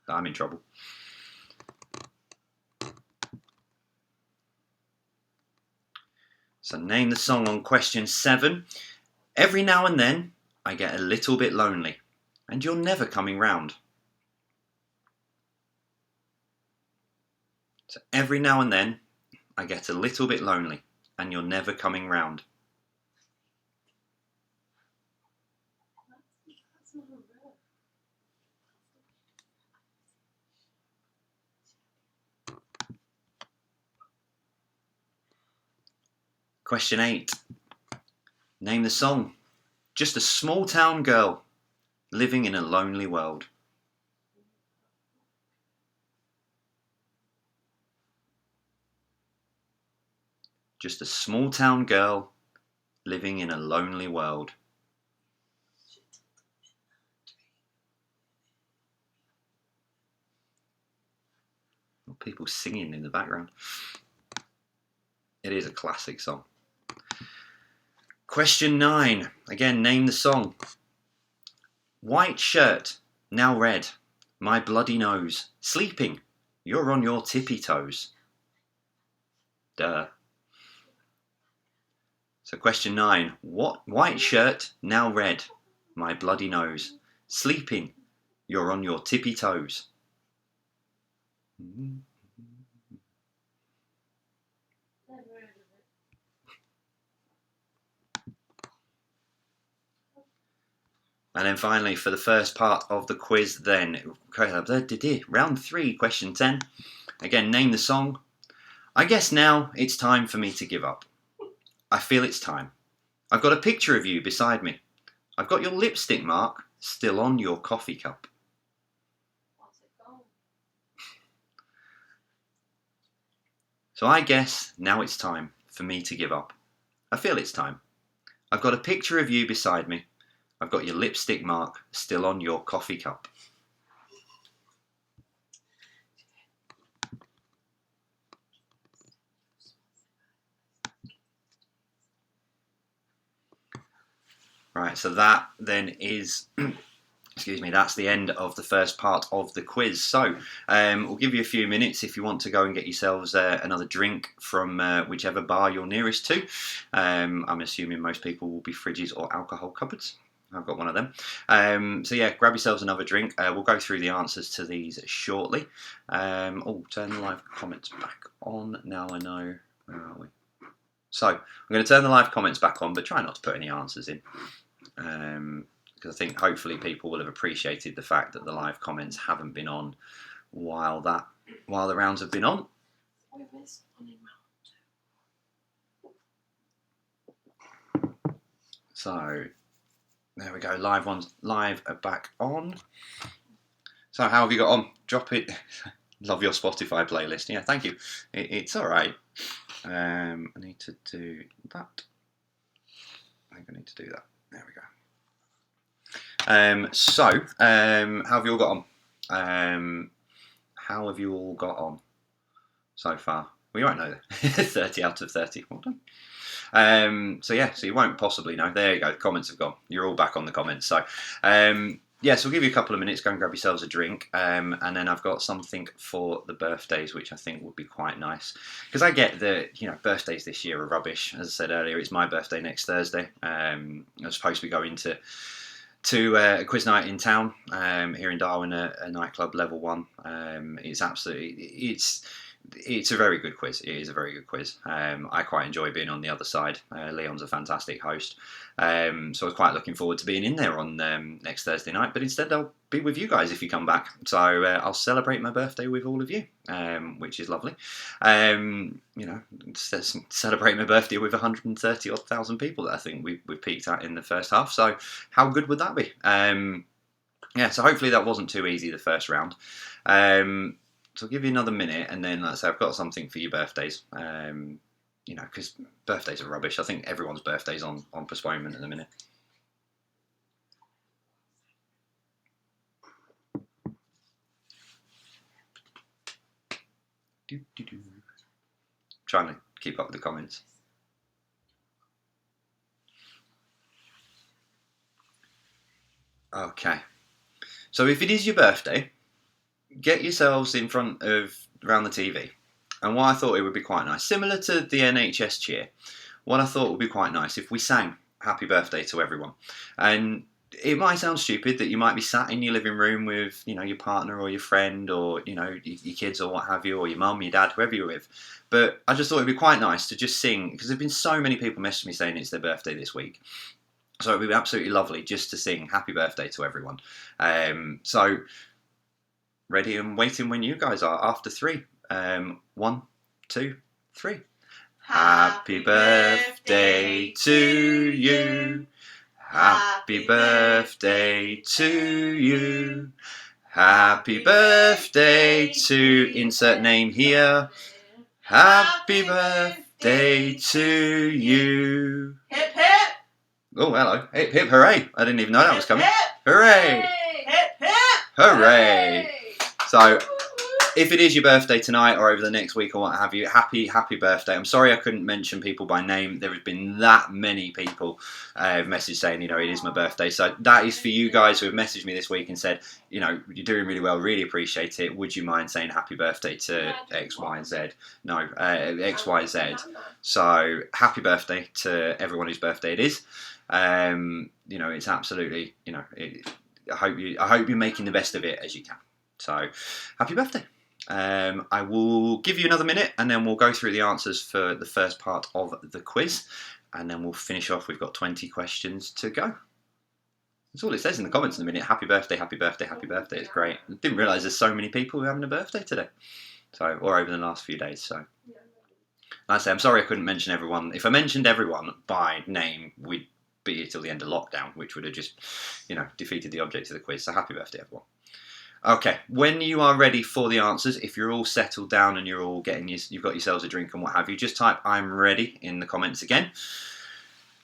[SPEAKER 1] I'm in trouble. So name the song on question 7. Every now and then I get a little bit lonely and you're never coming round. So every now and then I get a little bit lonely and you're never coming round.
[SPEAKER 2] That's not a verb.
[SPEAKER 1] Question 8. Name the song. Just a small town girl living in a lonely world. Just a small town girl living in a lonely world. People singing in the background. It is a classic song. Question 9. Again, name the song. White shirt, now red, my bloody nose. Sleeping, you're on your tippy toes. Duh. So question 9. What? White shirt, now red, my bloody nose. Sleeping, you're on your tippy toes.
[SPEAKER 2] Never heard of it.
[SPEAKER 1] And then finally, for the first part of the quiz then, round 3, question 10. Again, name the song. I guess now it's time for me to give up. I feel it's time. I've got a picture of you beside me. I've got your lipstick mark still on your coffee cup.
[SPEAKER 2] What's it called?
[SPEAKER 1] So I guess now it's time for me to give up. I feel it's time. I've got a picture of you beside me. I've got your lipstick mark still on your coffee cup. Right, so that then is, excuse me, that's the end of the first part of the quiz. So we'll give you a few minutes if you want to go and get yourselves another drink from whichever bar you're nearest to. I'm assuming most people will be fridges or alcohol cupboards. I've got one of them. So yeah, grab yourselves another drink. We'll go through the answers to these shortly. Turn the live comments back on. Now I know. Where are we? So I'm going to turn the live comments back on, but try not to put any answers in. Because I think hopefully people will have appreciated the fact that the live comments haven't been on while the rounds have been on.
[SPEAKER 2] We missed one in round 2.
[SPEAKER 1] So there we go. Live are back on. So how have you got on? Drop it. Love your Spotify playlist. Yeah, thank you. It's all right. I need to do that. I think I need to do that. There we go. How have you all got on? How have you all got on so far? Well, you won't know. 30 out of 30. Well done. So you won't possibly know. There you go. The comments have gone. You're all back on the comments. So, so we'll give you a couple of minutes. Go and grab yourselves a drink. And then I've got something for the birthdays, which I think would be quite nice. Because I get that, birthdays this year are rubbish. As I said earlier, it's my birthday next Thursday. I'm supposed to be going to a quiz night in town here in Darwin, a nightclub level 1. It's it's a very good quiz. It is a very good quiz. I quite enjoy being on the other side. Leon's a fantastic host. So I was quite looking forward to being in there on next Thursday night. But instead, I'll be with you guys if you come back. So I'll celebrate my birthday with all of you, which is lovely. Celebrate my birthday with 130 odd thousand people that I think we peaked at in the first half. So how good would that be? So hopefully that wasn't too easy the first round. So I'll give you another minute, and then, like I say, I've got something for your birthdays. Because birthdays are rubbish. I think everyone's birthday's on postponement at the minute. Trying to keep up with the comments. Okay. So if it is your birthday, get yourselves in front of around the TV. And what I thought it would be quite nice, similar to the NHS cheer, what I thought would be quite nice if we sang happy birthday to everyone. And it might sound stupid that you might be sat in your living room with, your partner or your friend or, your kids or what have you, or your mum, your dad, whoever you're with. But I just thought it'd be quite nice to just sing, because there've been so many people messaging me saying it's their birthday this week. So it'd be absolutely lovely just to sing happy birthday to everyone. So ready and waiting when you guys are after 3. 1, 2, 3. Happy birthday to you. Happy birthday to you. Happy birthday to insert name here. Happy birthday to you.
[SPEAKER 2] Hip hip.
[SPEAKER 1] Oh, hello. Hip hip hooray. I didn't even know that was coming.
[SPEAKER 2] Hip,
[SPEAKER 1] Hooray.
[SPEAKER 2] hip hip.
[SPEAKER 1] Hooray. So if it is your birthday tonight or over the next week or what have you, happy birthday. I'm sorry I couldn't mention people by name. There have been that many people message saying, it is my birthday. So that is for you guys who have messaged me this week and said, you're doing really well, really appreciate it. Would you mind saying happy birthday to X, Y, and Z? No, X, Y, Z. So happy birthday to everyone whose birthday it is. It's absolutely, I hope you're making the best of it as you can. So happy birthday. I will give you another minute, and then we'll go through the answers for the first part of the quiz, and then we'll finish off. We've got 20 questions to go. That's all it says in the comments in a minute. Happy birthday, happy birthday, happy birthday. It's great. I didn't realise there's so many people who are having a birthday today. Or over the last few days. So, like I say, I'm sorry I couldn't mention everyone. If I mentioned everyone by name, we'd be here till the end of lockdown, which would have just, defeated the object of the quiz. So happy birthday, everyone. Okay, when you are ready for the answers, if you're all settled down and you're all you've got yourselves a drink and what have you, just type "I'm ready" in the comments again.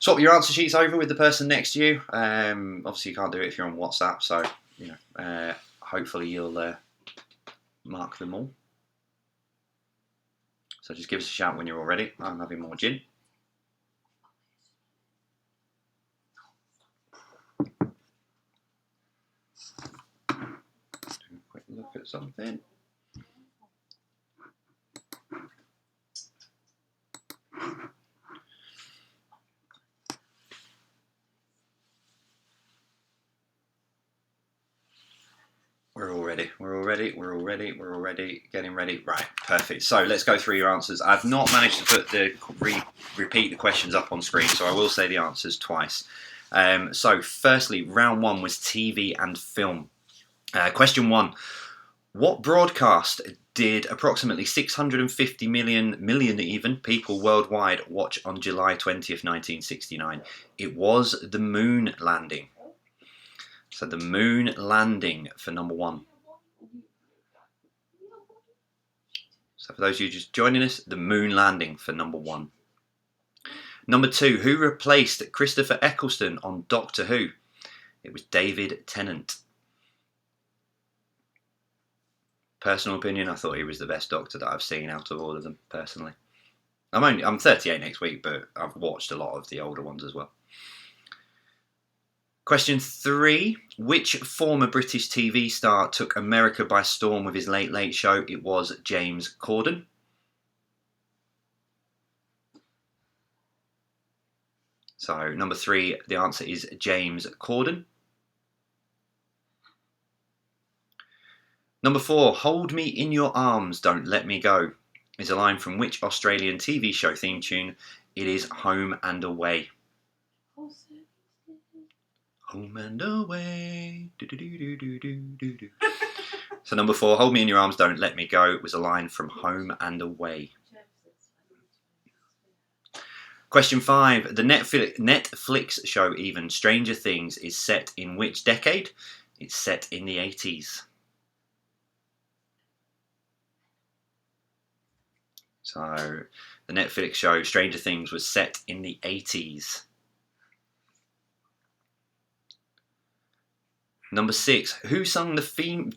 [SPEAKER 1] Swap your answer sheets over with the person next to you. Obviously, you can't do it if you're on WhatsApp, so hopefully you'll mark them all. So just give us a shout when you're all ready. I'm having more gin. Look at something. We're all ready. Getting ready. Right, perfect. So let's go through your answers. I've not managed to put repeat the questions up on screen, so I will say the answers twice. So firstly, round 1 was TV and film. Question 1. What broadcast did approximately 650 million even people worldwide watch on July 20th, 1969? It was the moon landing. So the moon landing for number 1. So for those of you just joining us, the moon landing for number 1. Number 2, who replaced Christopher Eccleston on Doctor Who? It was David Tennant. Personal opinion, I thought he was the best Doctor that I've seen out of all of them, personally. I'm 38 next week, but I've watched a lot of the older ones as well. Question 3. Which former British TV star took America by storm with his Late Late Show? It was James Corden. So, number 3, the answer is James Corden. Number 4, hold me in your arms, don't let me go. is a line from which Australian TV show theme tune? It is Home and Away. Home and Away. Do. So number 4, Hold Me in Your Arms, Don't Let Me Go, was a line from Home and Away. Question 5. The Netflix show Even Stranger Things is set in which decade? It's set in the 80s. So the Netflix show Stranger Things was set in the 80s. Number 6. Who sung the theme?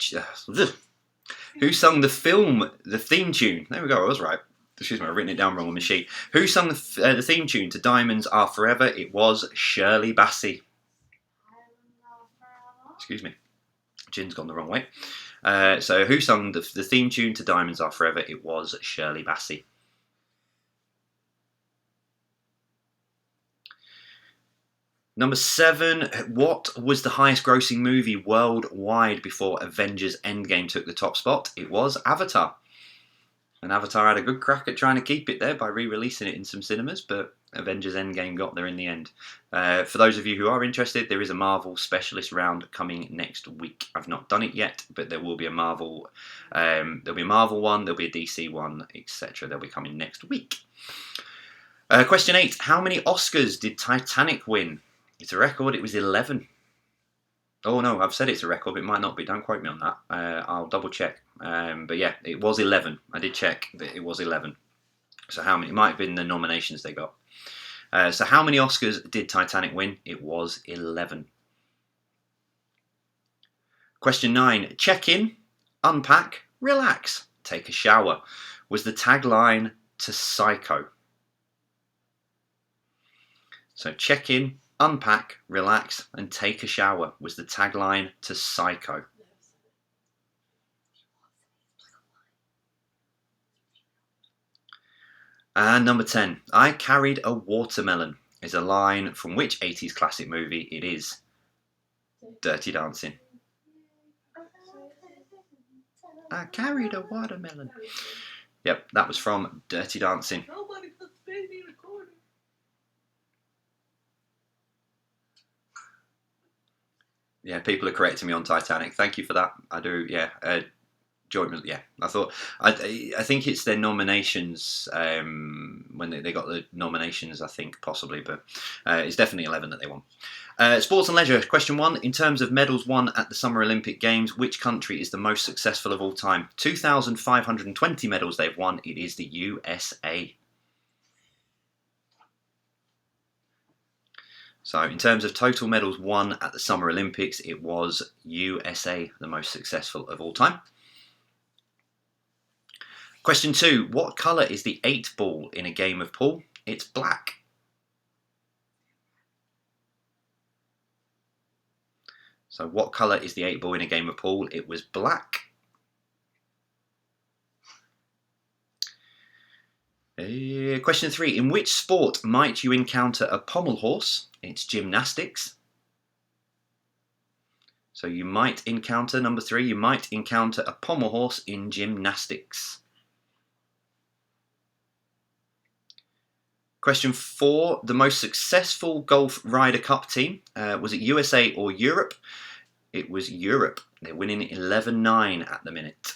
[SPEAKER 1] Who sung the theme tune? There we go. I was right. Excuse me, I've written it down wrong on the sheet. Who sung the theme tune to Diamonds Are Forever? It was Shirley Bassey. Excuse me, gin's gone the wrong way. So who sung the theme tune to Diamonds Are Forever? It was Shirley Bassey. Number 7, what was the highest grossing movie worldwide before Avengers Endgame took the top spot? It was Avatar. And Avatar had a good crack at trying to keep it there by re-releasing it in some cinemas, but Avengers Endgame got there in the end. For those of you who are interested, there is a Marvel specialist round coming next week. I've not done it yet, but there will be a Marvel. There'll be a Marvel one, there'll be a DC one, etc. They'll be coming next week. Question 8: how many Oscars did Titanic win? It's a record. It was 11. Oh no, I've said it's a record, but it might not be. Don't quote me on that. I'll double check. But yeah, it was 11. I did check that it was 11. So how many? It might have been the nominations they got. So how many Oscars did Titanic win? It was 11. Question 9. Check in, unpack, relax, take a shower was the tagline to Psycho. So check in, unpack, relax, and take a shower was the tagline to Psycho. And number 10, I carried a watermelon is a line from which 80s classic movie? It is Dirty Dancing. I carried a watermelon. Yep, that was from Dirty Dancing.
[SPEAKER 2] Nobody puts baby recording.
[SPEAKER 1] Yeah, people are correcting me on Titanic. Thank you for that. I do, yeah. Jordan, yeah. I think it's their nominations, when they got the nominations, I think, possibly, but it's definitely 11 that they won. Sports and leisure, question 1. In terms of medals won at the Summer Olympic Games, which country is the most successful of all time? 2,520 medals they've won. It is the USA. So in terms of total medals won at the Summer Olympics, it was USA, the most successful of all time. Question 2. What colour is the 8 ball in a game of pool? It's black. So what colour is the 8 ball in a game of pool? It was black. Question 3. In which sport might you encounter a pommel horse? It's gymnastics. So you might encounter, number 3, you might encounter a pommel horse in gymnastics. Question 4. The most successful golf Ryder Cup team, was it USA or Europe? It was Europe. They're winning 11-9 at the minute.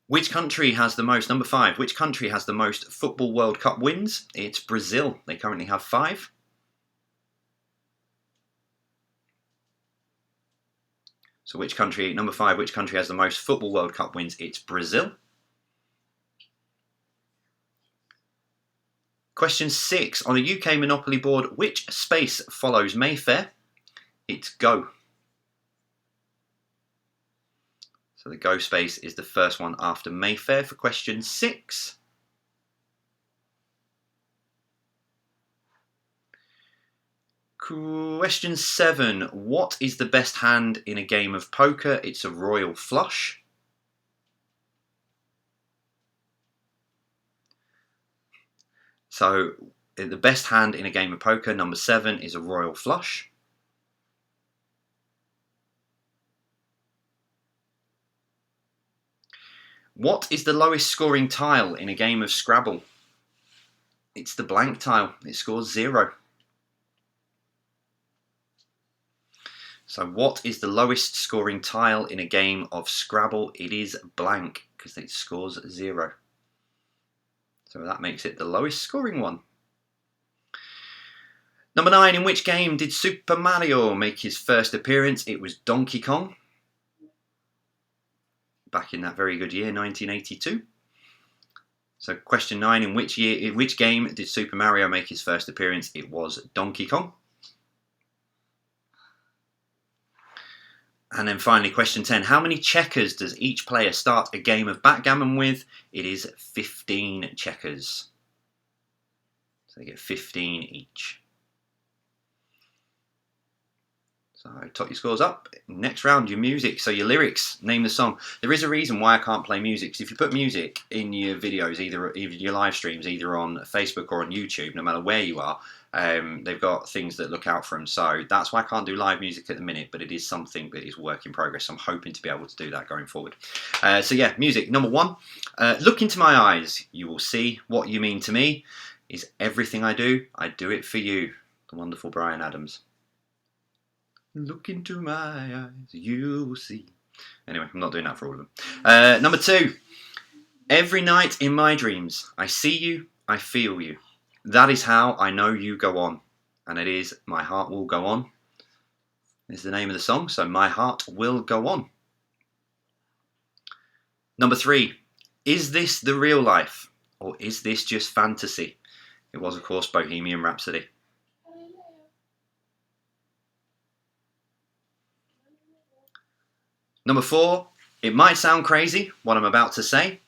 [SPEAKER 1] Which country has the most, number 5, which country has the most Football World Cup wins? It's Brazil. They currently have 5. So which country, number 5, which country has the most Football World Cup wins? It's Brazil. Question 6. On a UK Monopoly board, which space follows Mayfair? It's Go. So the Go space is the first one after Mayfair for question 6. Question 7. What is the best hand in a game of poker? It's a royal flush. So the best hand in a game of poker, number 7, is a royal flush. What is the lowest scoring tile in a game of Scrabble? It's the blank tile. It scores 0. So what is the lowest scoring tile in a game of Scrabble? It is blank, because it scores 0. So that makes it the lowest scoring one. Number 9, in which game did Super Mario make his first appearance? It was Donkey Kong. Back in that very good year, 1982. So question 9, in which game did Super Mario make his first appearance? It was Donkey Kong. And then finally, question 10, how many checkers does each player start a game of backgammon with? It is 15 checkers. So they get 15 each. So top your scores up. Next round, your music. So your lyrics, name the song. There is a reason why I can't play music. Because if you put music in your videos, either your live streams, either on Facebook or on YouTube, no matter where you are, they've got things that look out for them. So that's why I can't do live music at the minute, but it is something that is work in progress. I'm hoping to be able to do that going forward. So yeah, music. Number 1, look into my eyes. You will see what you mean to me. Is everything I do it for you. The wonderful Bryan Adams. Look into my eyes, you will see. Anyway, I'm not doing that for all of them. Number 2, every night in my dreams, I see you, I feel you. That is how I know you go on. And it is My Heart Will Go On. Is the name of the song, so My Heart Will Go On. Number 3, is this the real life? Or is this just fantasy? It was, of course, Bohemian Rhapsody. Number 4, it might sound crazy what I'm about to say.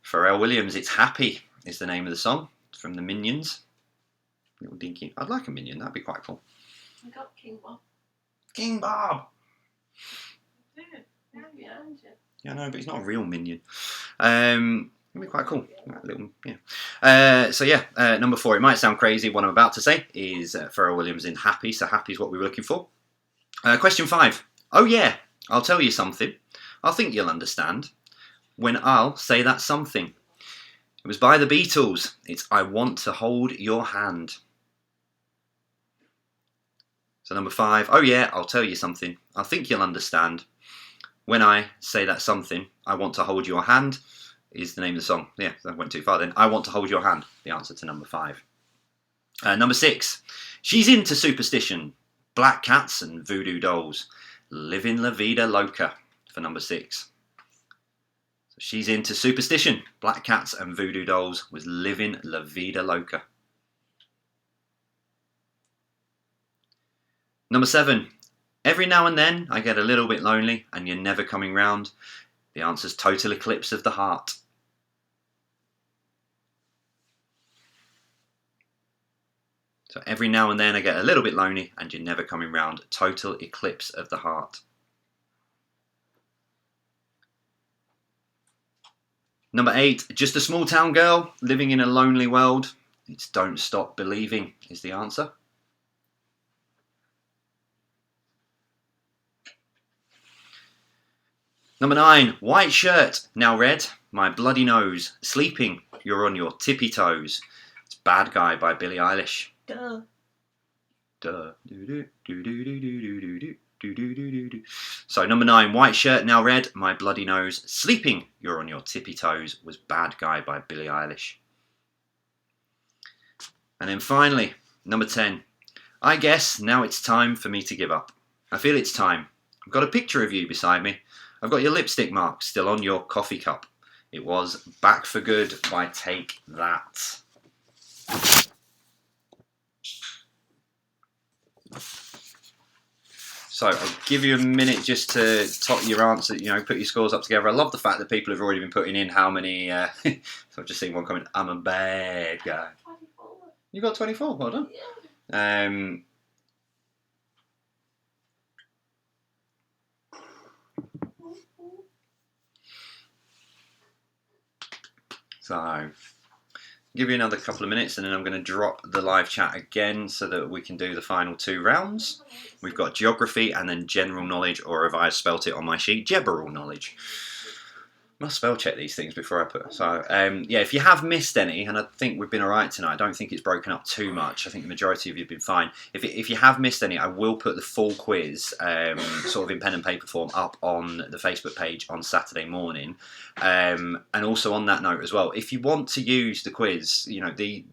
[SPEAKER 1] Pharrell Williams, It's Happy is the name of the song. It's from the Minions. Little dinky. I'd like a minion, that'd be quite cool.
[SPEAKER 2] I got King Bob.
[SPEAKER 1] King Bob!
[SPEAKER 2] Yeah,
[SPEAKER 1] I know, but he's not a real minion. It'd be quite cool. Little, yeah. So yeah, number 4, it might sound crazy what I'm about to say is Pharrell Williams in Happy. So Happy is what we were looking for. Question 5. Oh yeah, I'll tell you something. I think you'll understand when I'll say that something. It was by the Beatles. It's I Want to Hold Your Hand. So number 5. Oh yeah, I'll tell you something. I think you'll understand when I say that something. I Want to Hold Your Hand is the name of the song. Yeah, that went too far then. I Want to Hold Your Hand. The answer to number 5. Number 6. She's into superstition, black cats and voodoo dolls. Living La Vida Loca for number 6. So she's into superstition, black cats and voodoo dolls was Living La Vida Loca. Number 7. Every now and then I get a little bit lonely and you're never coming round. The answer's Total Eclipse of the Heart. So every now and then I get a little bit lonely and you're never coming round. Total Eclipse of the Heart. Number 8, just a small town girl living in a lonely world. It's Don't Stop Believing is the answer. Number 9, white shirt, now red, my bloody nose, sleeping, you're on your tippy toes. It's Bad Guy by Billie Eilish. Duh. Duh. So number 9, white shirt, now red, my bloody nose, sleeping, you're on your tippy toes was Bad Guy by Billie Eilish. And then finally, number 10, I guess now it's time for me to give up. I feel it's time. I've got a picture of you beside me. I've got your lipstick mark still on your coffee cup. It was Back for Good by Take That. So I'll give you a minute just to top your answer, put your scores up together. I love the fact that people have already been putting in how many, so I've just seen one comment, I'm a bad guy.
[SPEAKER 2] 24.
[SPEAKER 1] You got 24, well done.
[SPEAKER 2] Yeah.
[SPEAKER 1] So give you another couple of minutes and then I'm going to drop the live chat again so that we can do the final 2 rounds. We've got geography and then general knowledge, or if I spelt it on my sheet, general knowledge. Must spell check these things before I put. So yeah, if you have missed any, and I think we've been all right tonight. I don't think it's broken up too much. I think the majority of you have been fine. If you have missed any, I will put the full quiz, sort of in pen and paper form, up on the Facebook page on Saturday morning. And also on that note as well, if you want to use the quiz,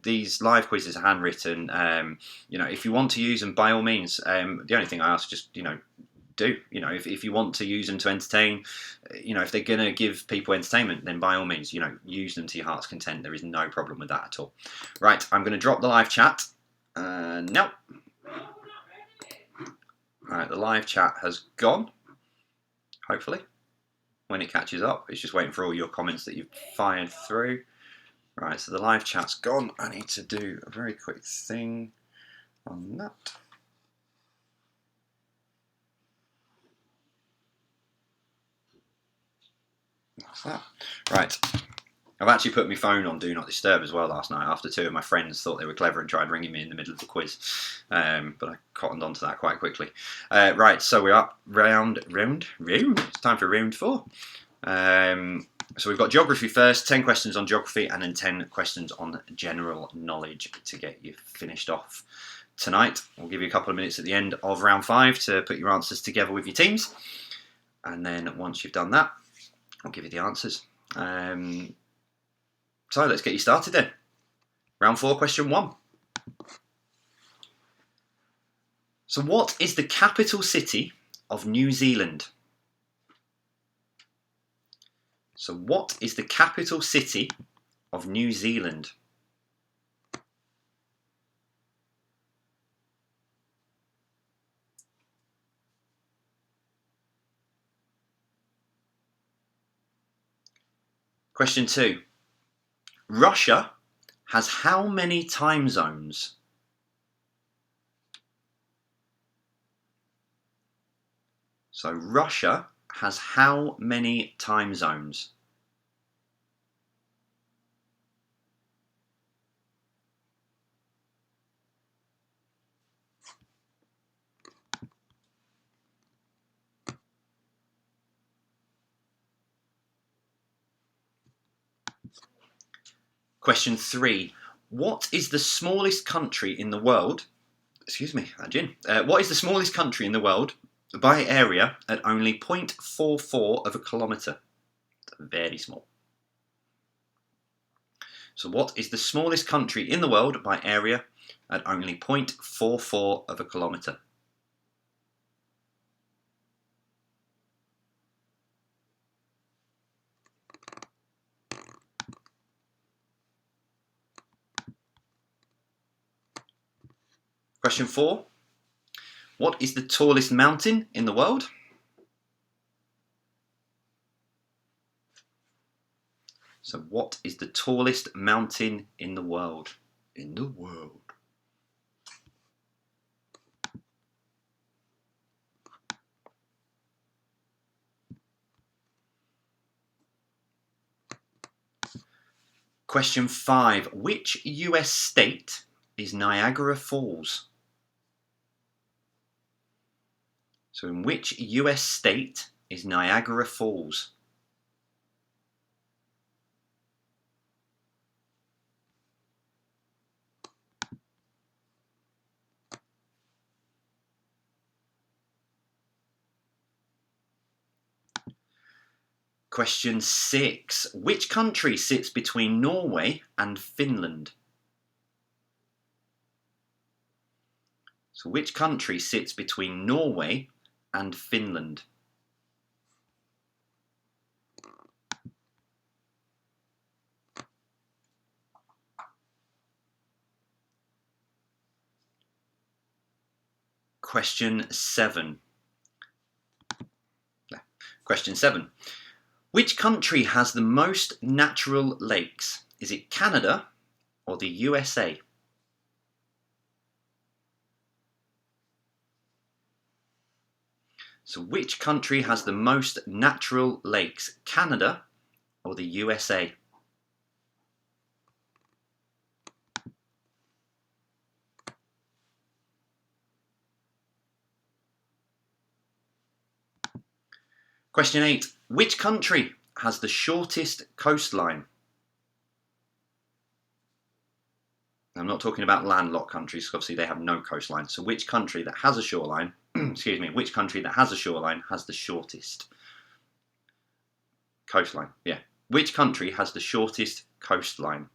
[SPEAKER 1] these live quizzes are handwritten. If you want to use them, by all means. The only thing I ask is just do. If you want to use them to entertain, if they're going to give people entertainment, then by all means, use them to your heart's content. There is no problem with that at all. Right, I'm going to drop the live chat. No. Right, the live chat has gone. Hopefully, when it catches up, it's just waiting for all your comments that you've fired through. Right, so the live chat's gone. I need to do a very quick thing on that. That's that. Right. I've actually put my phone on Do Not Disturb as well last night after two of my friends thought they were clever and tried ringing me in the middle of the quiz. But I cottoned onto that quite quickly. Right, so we're up round. It's time for round 4. So we've got geography first, 10 questions on geography, and then 10 questions on general knowledge to get you finished off tonight. We'll give you a couple of minutes at the end of round 5 to put your answers together with your teams. And then once you've done that, I'll give you the answers. So let's get you started then. Round 4, question 1. So what is the capital city of New Zealand? So what is the capital city of New Zealand? Question 2. Russia has how many time zones? So Russia has how many time zones? Question 3. What is the smallest country in the world? Excuse me, what is the smallest country in the world by area at only 0.44 of a kilometre? Very small. So what is the smallest country in the world by area at only 0.44 of a kilometre? Question 4. What is the tallest mountain in the world? So what is the tallest mountain in the world? Question 5. Which US state is Niagara Falls? So in which US state is Niagara Falls? Question 6. Which country sits between Norway and Finland? So which country sits between Norway and Finland? Question 7. Question 7. Which country has the most natural lakes? Is it Canada or the USA? So which country has the most natural lakes? Canada or the USA? Question 8. Which country has the shortest coastline? I'm not talking about landlocked countries, because obviously they have no coastline. So which country that has a shoreline, excuse me, which country that has a shoreline has the shortest coastline? Yeah. Which country has the shortest coastline?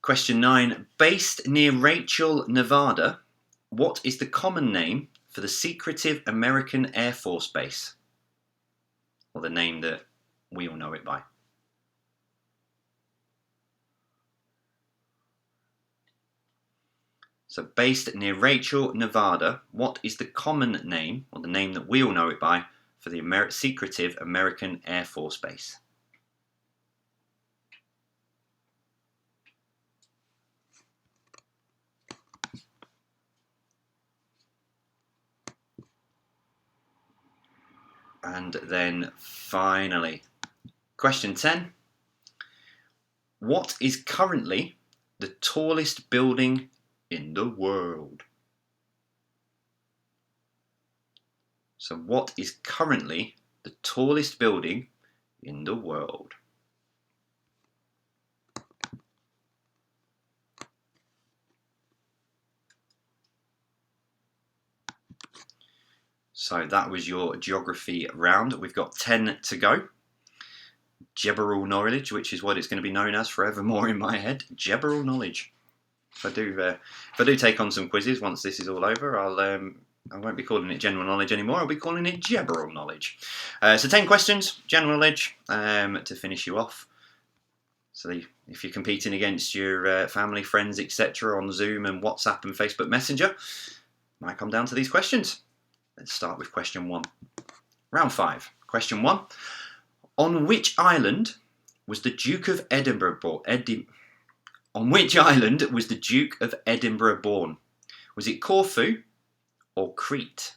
[SPEAKER 1] Question 9. Based near Rachel, Nevada, what is the common name for the secretive American Air Force Base? Or the name that we all know it by. So based near Rachel, Nevada, what is the common name, or the name that we all know it by, for the secretive American Air Force Base? And then finally, question 10. What is currently the tallest building in the world? So what is currently the tallest building in the world? So that was your geography round. We've got 10 to go. General knowledge, which is what it's going to be known as forevermore in my head. General knowledge. If I do take on some quizzes once this is all over, I won't be calling it general knowledge anymore. I'll be calling it general knowledge. So 10 questions, general knowledge, to finish you off. So if you're competing against your family, friends, etc. on Zoom and WhatsApp and Facebook Messenger, might come down to these questions. Let's start with question 1. Round 5. Question 1. On which island was the Duke of Edinburgh born? On which island was the Duke of Edinburgh born? Was it Corfu or Crete?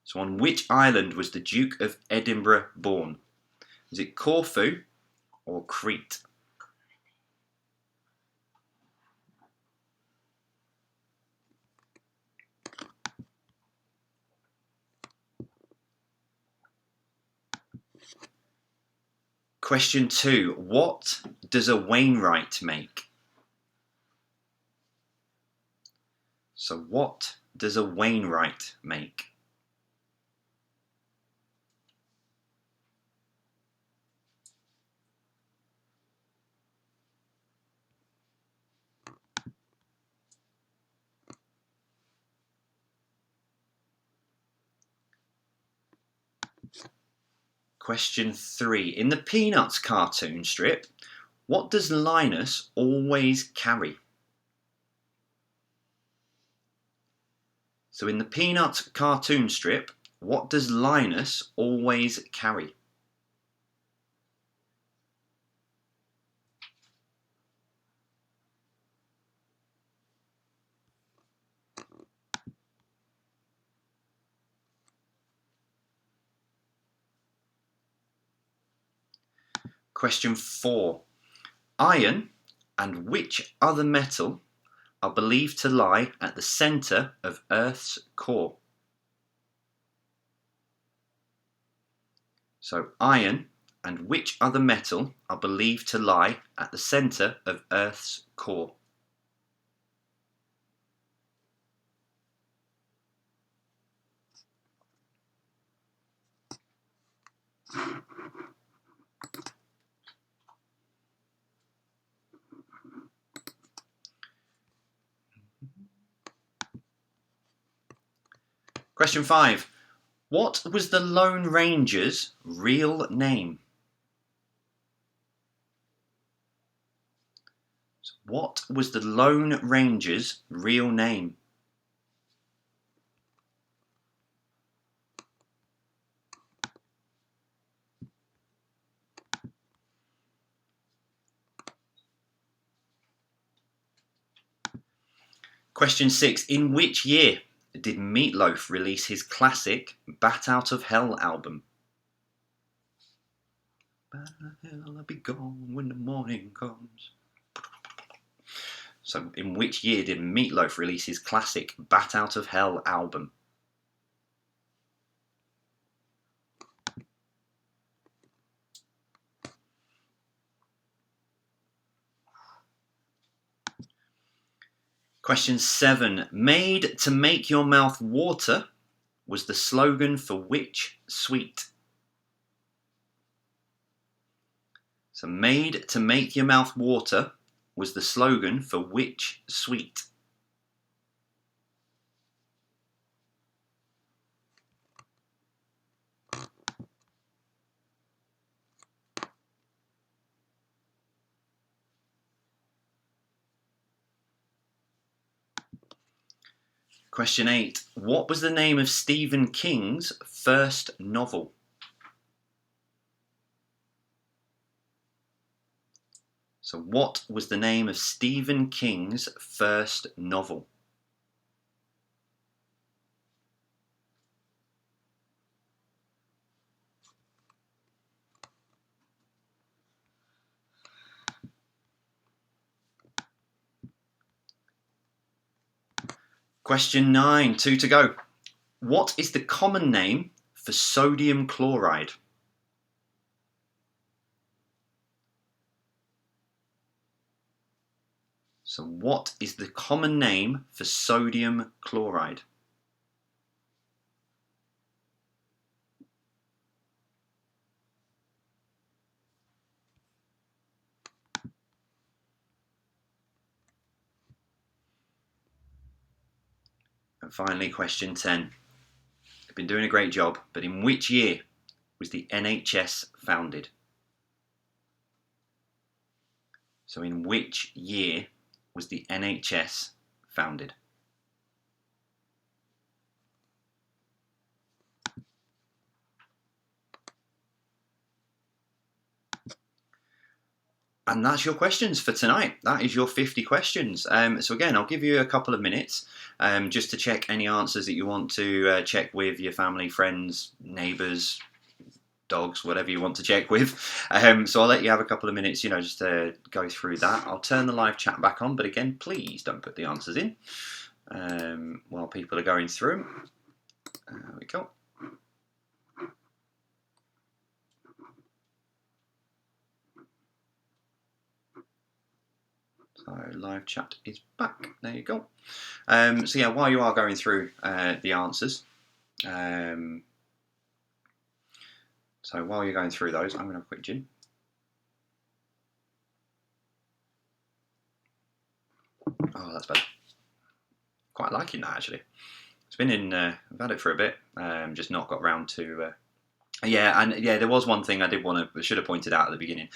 [SPEAKER 1] So on which island was the Duke of Edinburgh born? Was it Corfu or Crete? Question 2. What does a Wainwright make? So what does a Wainwright make? Question 3. In the Peanuts cartoon strip, what does Linus always carry? So in the Peanuts cartoon strip, what does Linus always carry? Question 4. Iron and which other metal are believed to lie at the centre of Earth's core? So iron and which other metal are believed to lie at the centre of Earth's core? Question 5. What was the Lone Ranger's real name? What was the Lone Ranger's real name? Question 6. In which year did Meat Loaf release his classic Bat Out of Hell album? But I'll be gone when the morning comes. So, in which year did Meatloaf release his classic Bat Out of Hell album? Question 7. Made to make your mouth water was the slogan for which sweet? So, made to make your mouth water was the slogan for which sweet? Question 8. What was the name of Stephen King's first novel? So, what was the name of Stephen King's first novel? Question 9, 2 to go. What is the common name for sodium chloride? So, what is the common name for sodium chloride? And finally, question 10. You've been doing a great job, but in which year was the NHS founded? So, in which year was the NHS founded? And that's your questions for tonight. That is your 50 questions. So again, I'll give you a couple of minutes just to check any answers that you want to check with your family, friends, neighbours, dogs, whatever you want to check with. So I'll let you have a couple of minutes, just to go through that. I'll turn the live chat back on, but again, please don't put the answers in while people are going through. There we go. So live chat is back. There you go. So yeah, while you are going through the answers, so while you're going through those, I'm going to have a quick gin. Oh, that's better. Quite liking that actually. It's been in. I've had it for a bit. Just not got round to. There was one thing I should have pointed out at the beginning.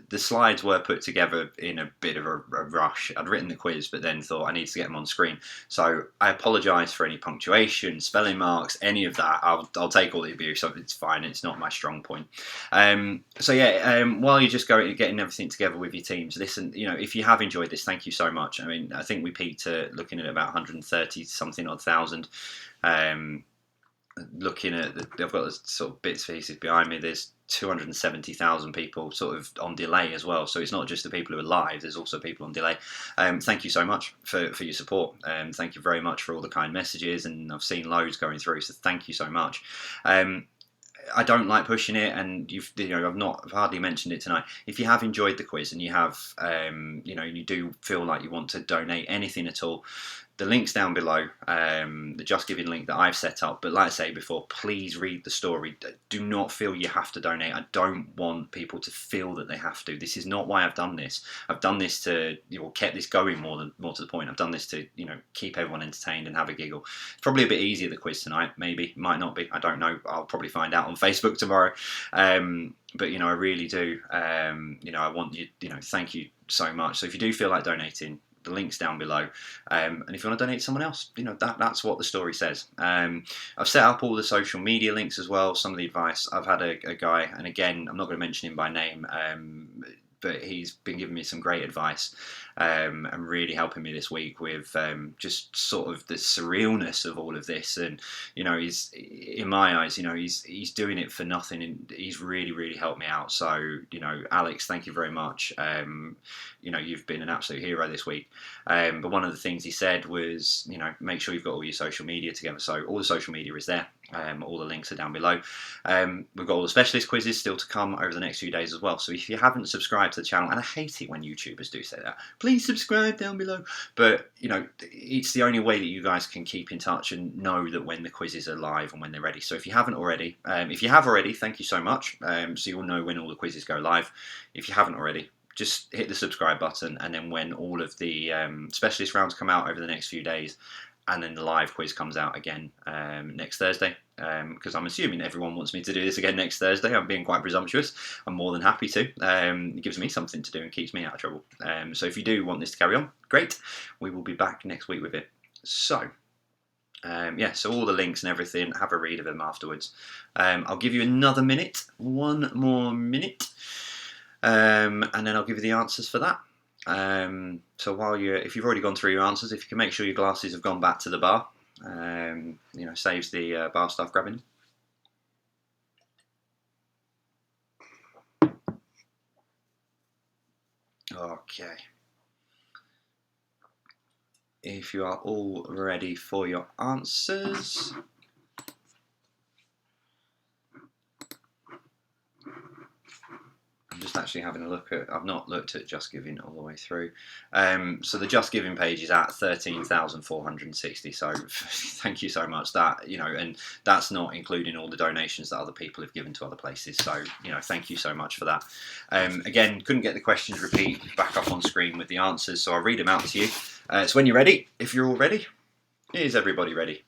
[SPEAKER 1] The slides were put together in a bit of a rush. I'd written the quiz, but then thought I need to get them on screen. So I apologise for any punctuation, spelling marks, any of that. I'll take all the abuse. It's fine. It's not my strong point. While you're just getting everything together with your teams, listen. If you have enjoyed this, thank you so much. I mean, I think we peaked at looking at about 130 something odd thousand. Looking at I've got the sort of bits pieces behind me. There's 270,000 people sort of on delay as well. So it's not just the people who are live. There's also people on delay. Thank you so much for your support. Thank you very much for all the kind messages, and I've seen loads going through. So thank you so much. I don't like pushing it, and I've hardly mentioned it tonight. If you have enjoyed the quiz and you have, you do feel like you want to donate anything at all, the link's down below, the JustGiving link that I've set up. But like I say before, please read the story. Do not feel you have to donate. I don't want people to feel that they have to. This is not why I've done this. I've done this to, kept this going more to the point. I've done this to, keep everyone entertained and have a giggle. It's probably a bit easier, the quiz tonight. Maybe, might not be. I don't know. I'll probably find out on Facebook tomorrow. But I really do. I want you. Thank you so much. So if you do feel like donating, the link's down below, and if you want to donate to someone else, that's what the story says. I've set up all the social media links as well. Some of the advice I've had a guy, and again, I'm not going to mention him by name, but he's been giving me some great advice and really helping me this week with just sort of the surrealness of all of this. And he's, in my eyes, he's doing it for nothing, and he's really helped me out. So Alex, thank you very much. You've been an absolute hero this week. But one of the things he said was, make sure you've got all your social media together. So all the social media is there. All the links are down below. We've got all the specialist quizzes still to come over the next few days as well. So if you haven't subscribed to the channel, and I hate it when YouTubers do say that, please subscribe down below. But it's the only way that you guys can keep in touch and know that when the quizzes are live and when they're ready. So if you haven't already, if you have already, thank you so much. So you'll know when all the quizzes go live. If you haven't already, just hit the subscribe button, and then when all of the specialist rounds come out over the next few days, and then the live quiz comes out again next Thursday, because I'm assuming everyone wants me to do this again next Thursday. I'm being quite presumptuous. I'm more than happy to. It gives me something to do and keeps me out of trouble. So if you do want this to carry on, great. We will be back next week with it. So, so all the links and everything, have a read of them afterwards. I'll give you another minute, one more minute, and then I'll give you the answers for that. So if you've already gone through your answers, if you can make sure your glasses have gone back to the bar, saves the bar staff grabbing. Okay. If you are all ready for your answers. I'm just actually having a look at, I've not looked at JustGiving all the way through. So the JustGiving page is at 13,460. So thank you so much. That, and that's not including all the donations that other people have given to other places. So, thank you so much for that. Again, couldn't get the questions repeat back up on screen with the answers, so I'll read them out to you. So when you're ready, if you're all ready, is everybody ready?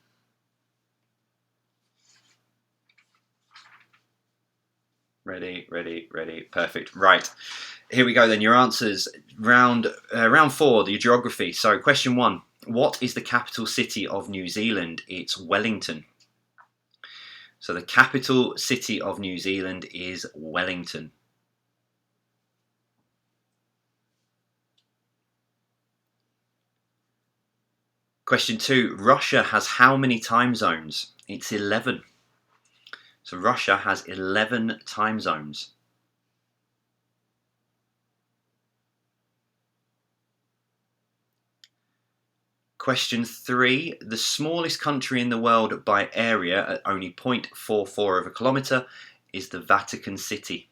[SPEAKER 1] Ready. Perfect. Right. Here we go then. Your answers. Round 4, the geography. So question 1. What is the capital city of New Zealand? It's Wellington. So the capital city of New Zealand is Wellington. Question 2. Russia has how many time zones? It's 11. So Russia has 11 time zones. Question 3. The smallest country in the world by area at only 0.44 of a kilometre is the Vatican City.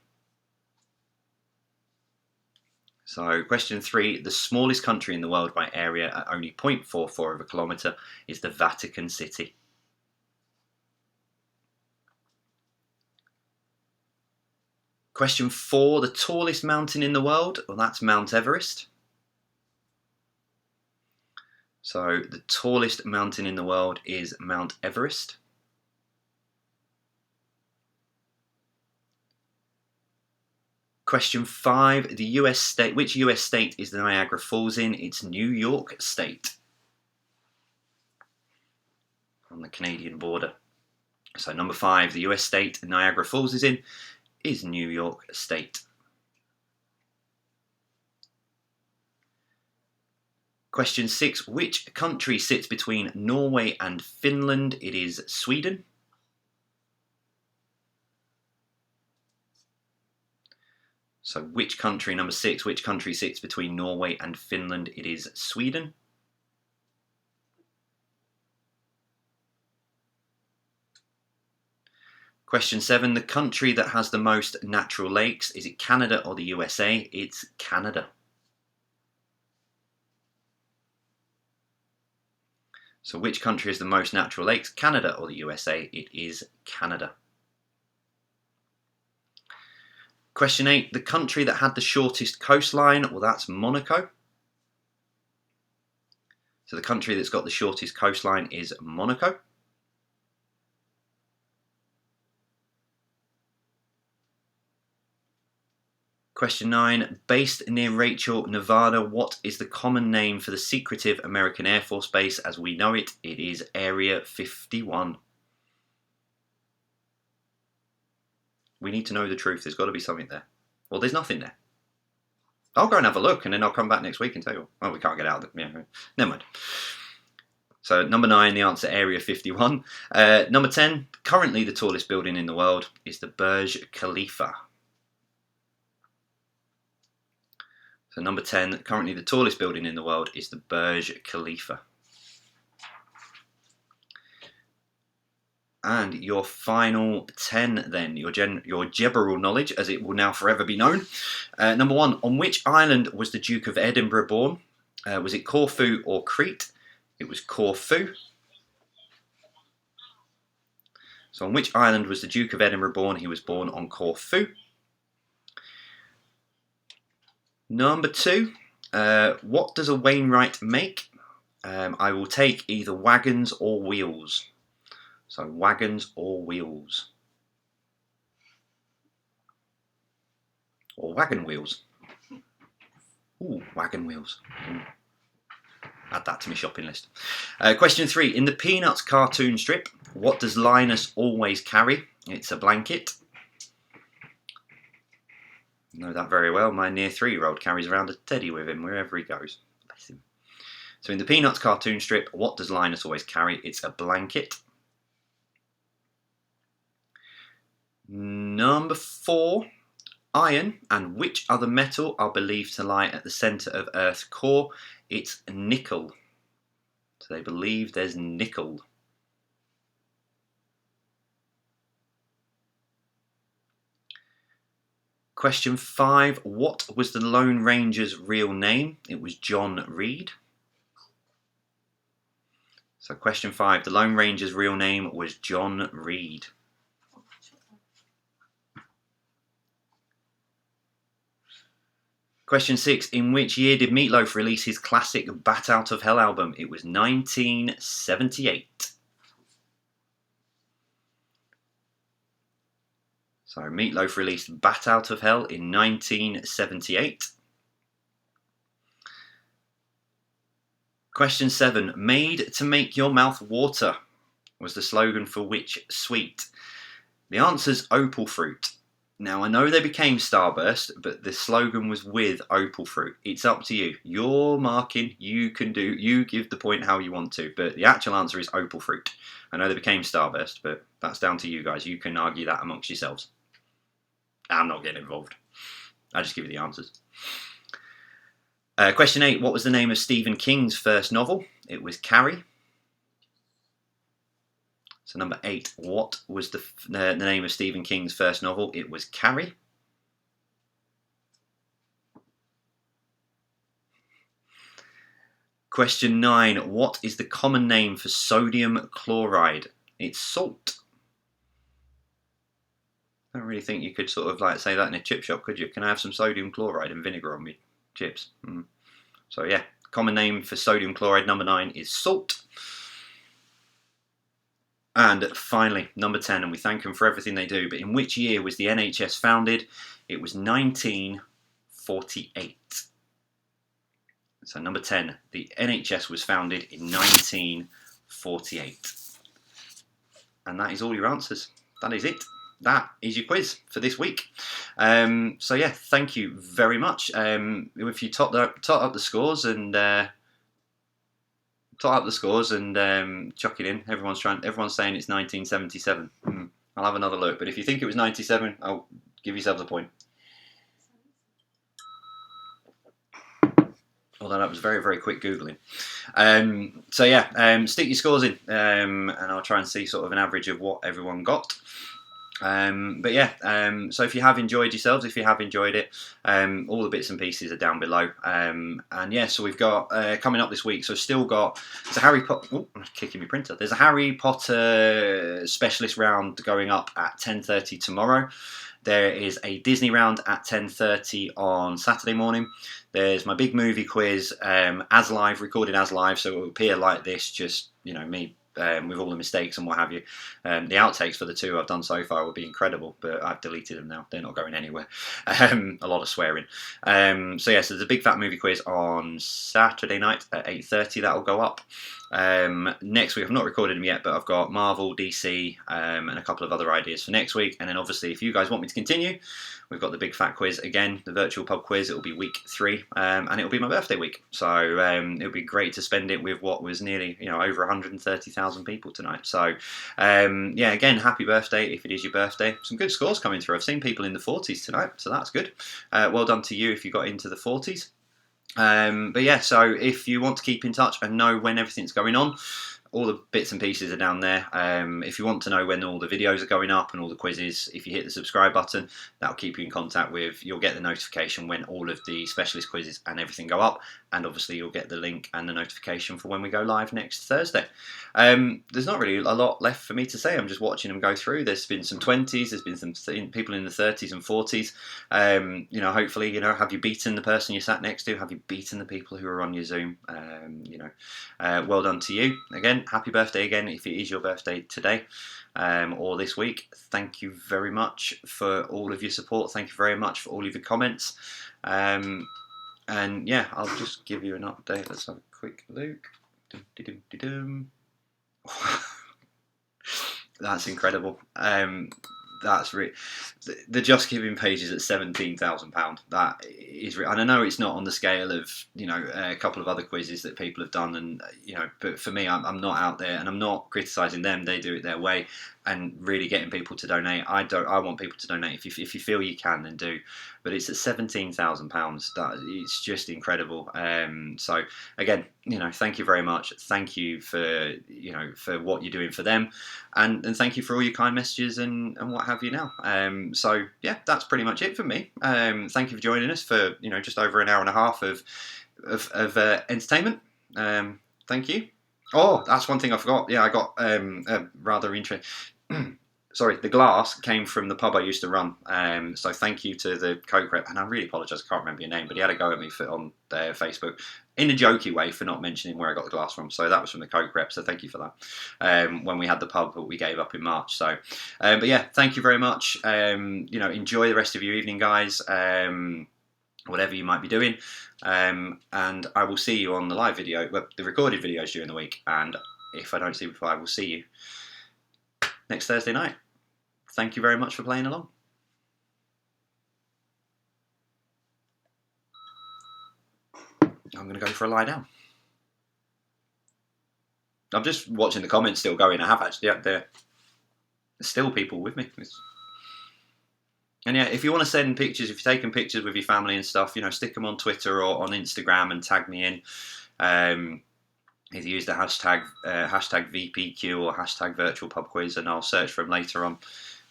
[SPEAKER 1] So question 3. The smallest country in the world by area at only 0.44 of a kilometre is the Vatican City. Question 4, the tallest mountain in the world, well, that's Mount Everest. So the tallest mountain in the world is Mount Everest. Question 5, the US state, which US state is the Niagara Falls in? It's New York State, on the Canadian border. So number 5, the US state Niagara Falls is in is New York State. Question 6, which country sits between Norway and Finland? It is Sweden. So which country, number 6, which country sits between Norway and Finland? It is Sweden. Question 7, the country that has the most natural lakes, is it Canada or the USA? It's Canada. So which country has the most natural lakes, Canada or the USA? It is Canada. Question 8, the country that had the shortest coastline, well, that's Monaco. So the country that's got the shortest coastline is Monaco. Question 9, based near Rachel, Nevada, what is the common name for the secretive American Air Force Base as we know it? It is Area 51. We need to know the truth. There's got to be something there. Well, there's nothing there. I'll go and have a look, and then I'll come back next week and tell you. Well, we can't get out of it. Yeah, never mind. So number 9, the answer, Area 51. Number 10, currently the tallest building in the world is the Burj Khalifa. So number 10, currently the tallest building in the world is the Burj Khalifa. And your final 10 then, your general knowledge, as it will now forever be known. Number 1, on which island was the Duke of Edinburgh born? Was it Corfu or Crete? It was Corfu. So on which island was the Duke of Edinburgh born? He was born on Corfu. Number 2, what does a Wainwright make? I will take either wagons or wheels. So wagons or wheels. Or wagon wheels. Ooh, wagon wheels. Add that to my shopping list. Question 3, in the Peanuts cartoon strip, what does Linus always carry? It's a blanket. Know that very well. My near 3-year-old carries around a teddy with him wherever he goes. Bless him. So in the Peanuts cartoon strip, what does Linus always carry? It's a blanket. Number 4, iron and which other metal are believed to lie at the centre of Earth's core? It's nickel. So they believe there's nickel. Question 5, what was the Lone Ranger's real name? It was John Reed. So question 5, the Lone Ranger's real name was John Reed. Question 6, in which year did Meat Loaf release his classic Bat Out of Hell album? It was 1978. So Meat Loaf released Bat Out of Hell in 1978. Question 7, made to make your mouth water was the slogan for which sweet? The answer's opal fruit. Now I know they became Starburst, but the slogan was with opal fruit. It's up to you. You're marking, you give the point how you want to, but the actual answer is opal fruit. I know they became Starburst, but that's down to you guys. You can argue that amongst yourselves. I'm not getting involved. I just give you the answers. Question 8, what was the name of Stephen King's first novel? It was Carrie. So number 8, what was the name of Stephen King's first novel? It was Carrie. Question 9, what is the common name for sodium chloride? It's salt. I don't really think you could sort of like say that in a chip shop, could you? Can I have some sodium chloride and vinegar on me chips? So yeah, common name for sodium chloride, number 9, is salt. And finally, number 10, and we thank them for everything they do, but in which year was the NHS founded? It was 1948. So number 10, the NHS was founded in 1948. And that is all your answers. That is it. That is your quiz for this week. So yeah, thank you very much. If you tot up the scores and chuck it in. Everyone's saying it's 1977. I'll have another look. But if you think it was 97, I'll give yourselves a point. Although that was very, very quick Googling. So yeah, stick your scores in, and I'll try and see sort of an average of what everyone got. But yeah, so if you have enjoyed yourselves, if you have enjoyed it, all the bits and pieces are down below. And yeah, so we've got coming up this week. So still got there's a Harry Potter. Oh, I'm kicking my printer. There's a Harry Potter specialist round going up at 10:30 tomorrow. There is a Disney round at 10:30 on Saturday morning. There's my big movie quiz recorded as live, so it will appear like this, just me. With all the mistakes and what have you. The outtakes for the 2 I've done so far will be incredible, but I've deleted them now. They're not going anywhere. A lot of swearing. So there's a big fat movie quiz on Saturday night at 8:30 that will go up. Next week, I've not recorded them yet, but I've got Marvel, DC, and a couple of other ideas for next week. And then obviously, if you guys want me to continue, we've got the big fat quiz again, the virtual pub quiz. It'll be week 3, and it'll be my birthday week. So it'll be great to spend it with what was nearly, over 130,000 people tonight. So yeah, again, happy birthday if it is your birthday. Some good scores coming through. I've seen people in the 40s tonight, so that's good. Well done to you if you got into the 40s. But yeah, so if you want to keep in touch and know when everything's going on, all the bits and pieces are down there. If you want to know when all the videos are going up and all the quizzes, if you hit the subscribe button, that'll keep you in contact with, you'll get the notification when all of the specialist quizzes and everything go up, and obviously you'll get the link and the notification for when we go live next Thursday. There's not really a lot left for me to say. I'm just watching them go through. There's been some 20s, there's been some people in the 30s and 40s. Hopefully, have you beaten the person you sat next to? Have you beaten the people who are on your Zoom? Well done to you. Again, happy birthday again if it is your birthday today or this week. Thank you very much for all of your support. Thank you very much for all of your comments. And yeah, I'll just give you an update. Let's have a quick look. That's incredible. That's the JustGiving page is at £17,000. That is, and I know it's not on the scale of a couple of other quizzes that people have done, and but for me, I'm not out there, and I'm not criticising them. They do it their way, and really getting people to donate. I want people to donate. If you feel you can, then do. But it's at £17,000. That it's just incredible. So again, thank you very much. Thank you for for what you're doing for them, and thank you for all your kind messages and what have you now. So yeah, that's pretty much it for me. Thank you for joining us for just over an hour and a half of entertainment. Thank you. Oh, that's one thing I forgot. Yeah, I got a rather interesting. Sorry, the glass came from the pub I used to run. So thank you to the Coke rep, and I really apologise, I can't remember your name, but he had a go at me on Facebook in a jokey way for not mentioning where I got the glass from. So that was from the Coke rep, so thank you for that. When we had the pub that we gave up in March. So, but yeah, thank you very much. Enjoy the rest of your evening, guys. Whatever you might be doing. And I will see you on the live video, well, the recorded videos during the week. And if I don't see you before, I will see you next Thursday night. Thank you very much for playing along. I'm going to go for a lie down. I'm just watching the comments still going. I have actually, there's still people with me. And yeah, if you want to send pictures, if you're taking pictures with your family and stuff, stick them on Twitter or on Instagram and tag me in. Either use the hashtag VPQ or hashtag virtualpubquiz, and I'll search for them later on.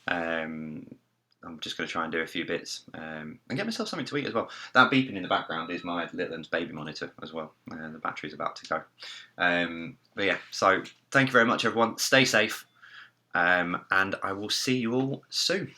[SPEAKER 1] I'm just going to try and do a few bits and get myself something to eat as well. That beeping in the background is my little one's baby monitor as well, and the battery's about to go. But yeah, so thank you very much, everyone. Stay safe, and I will see you all soon.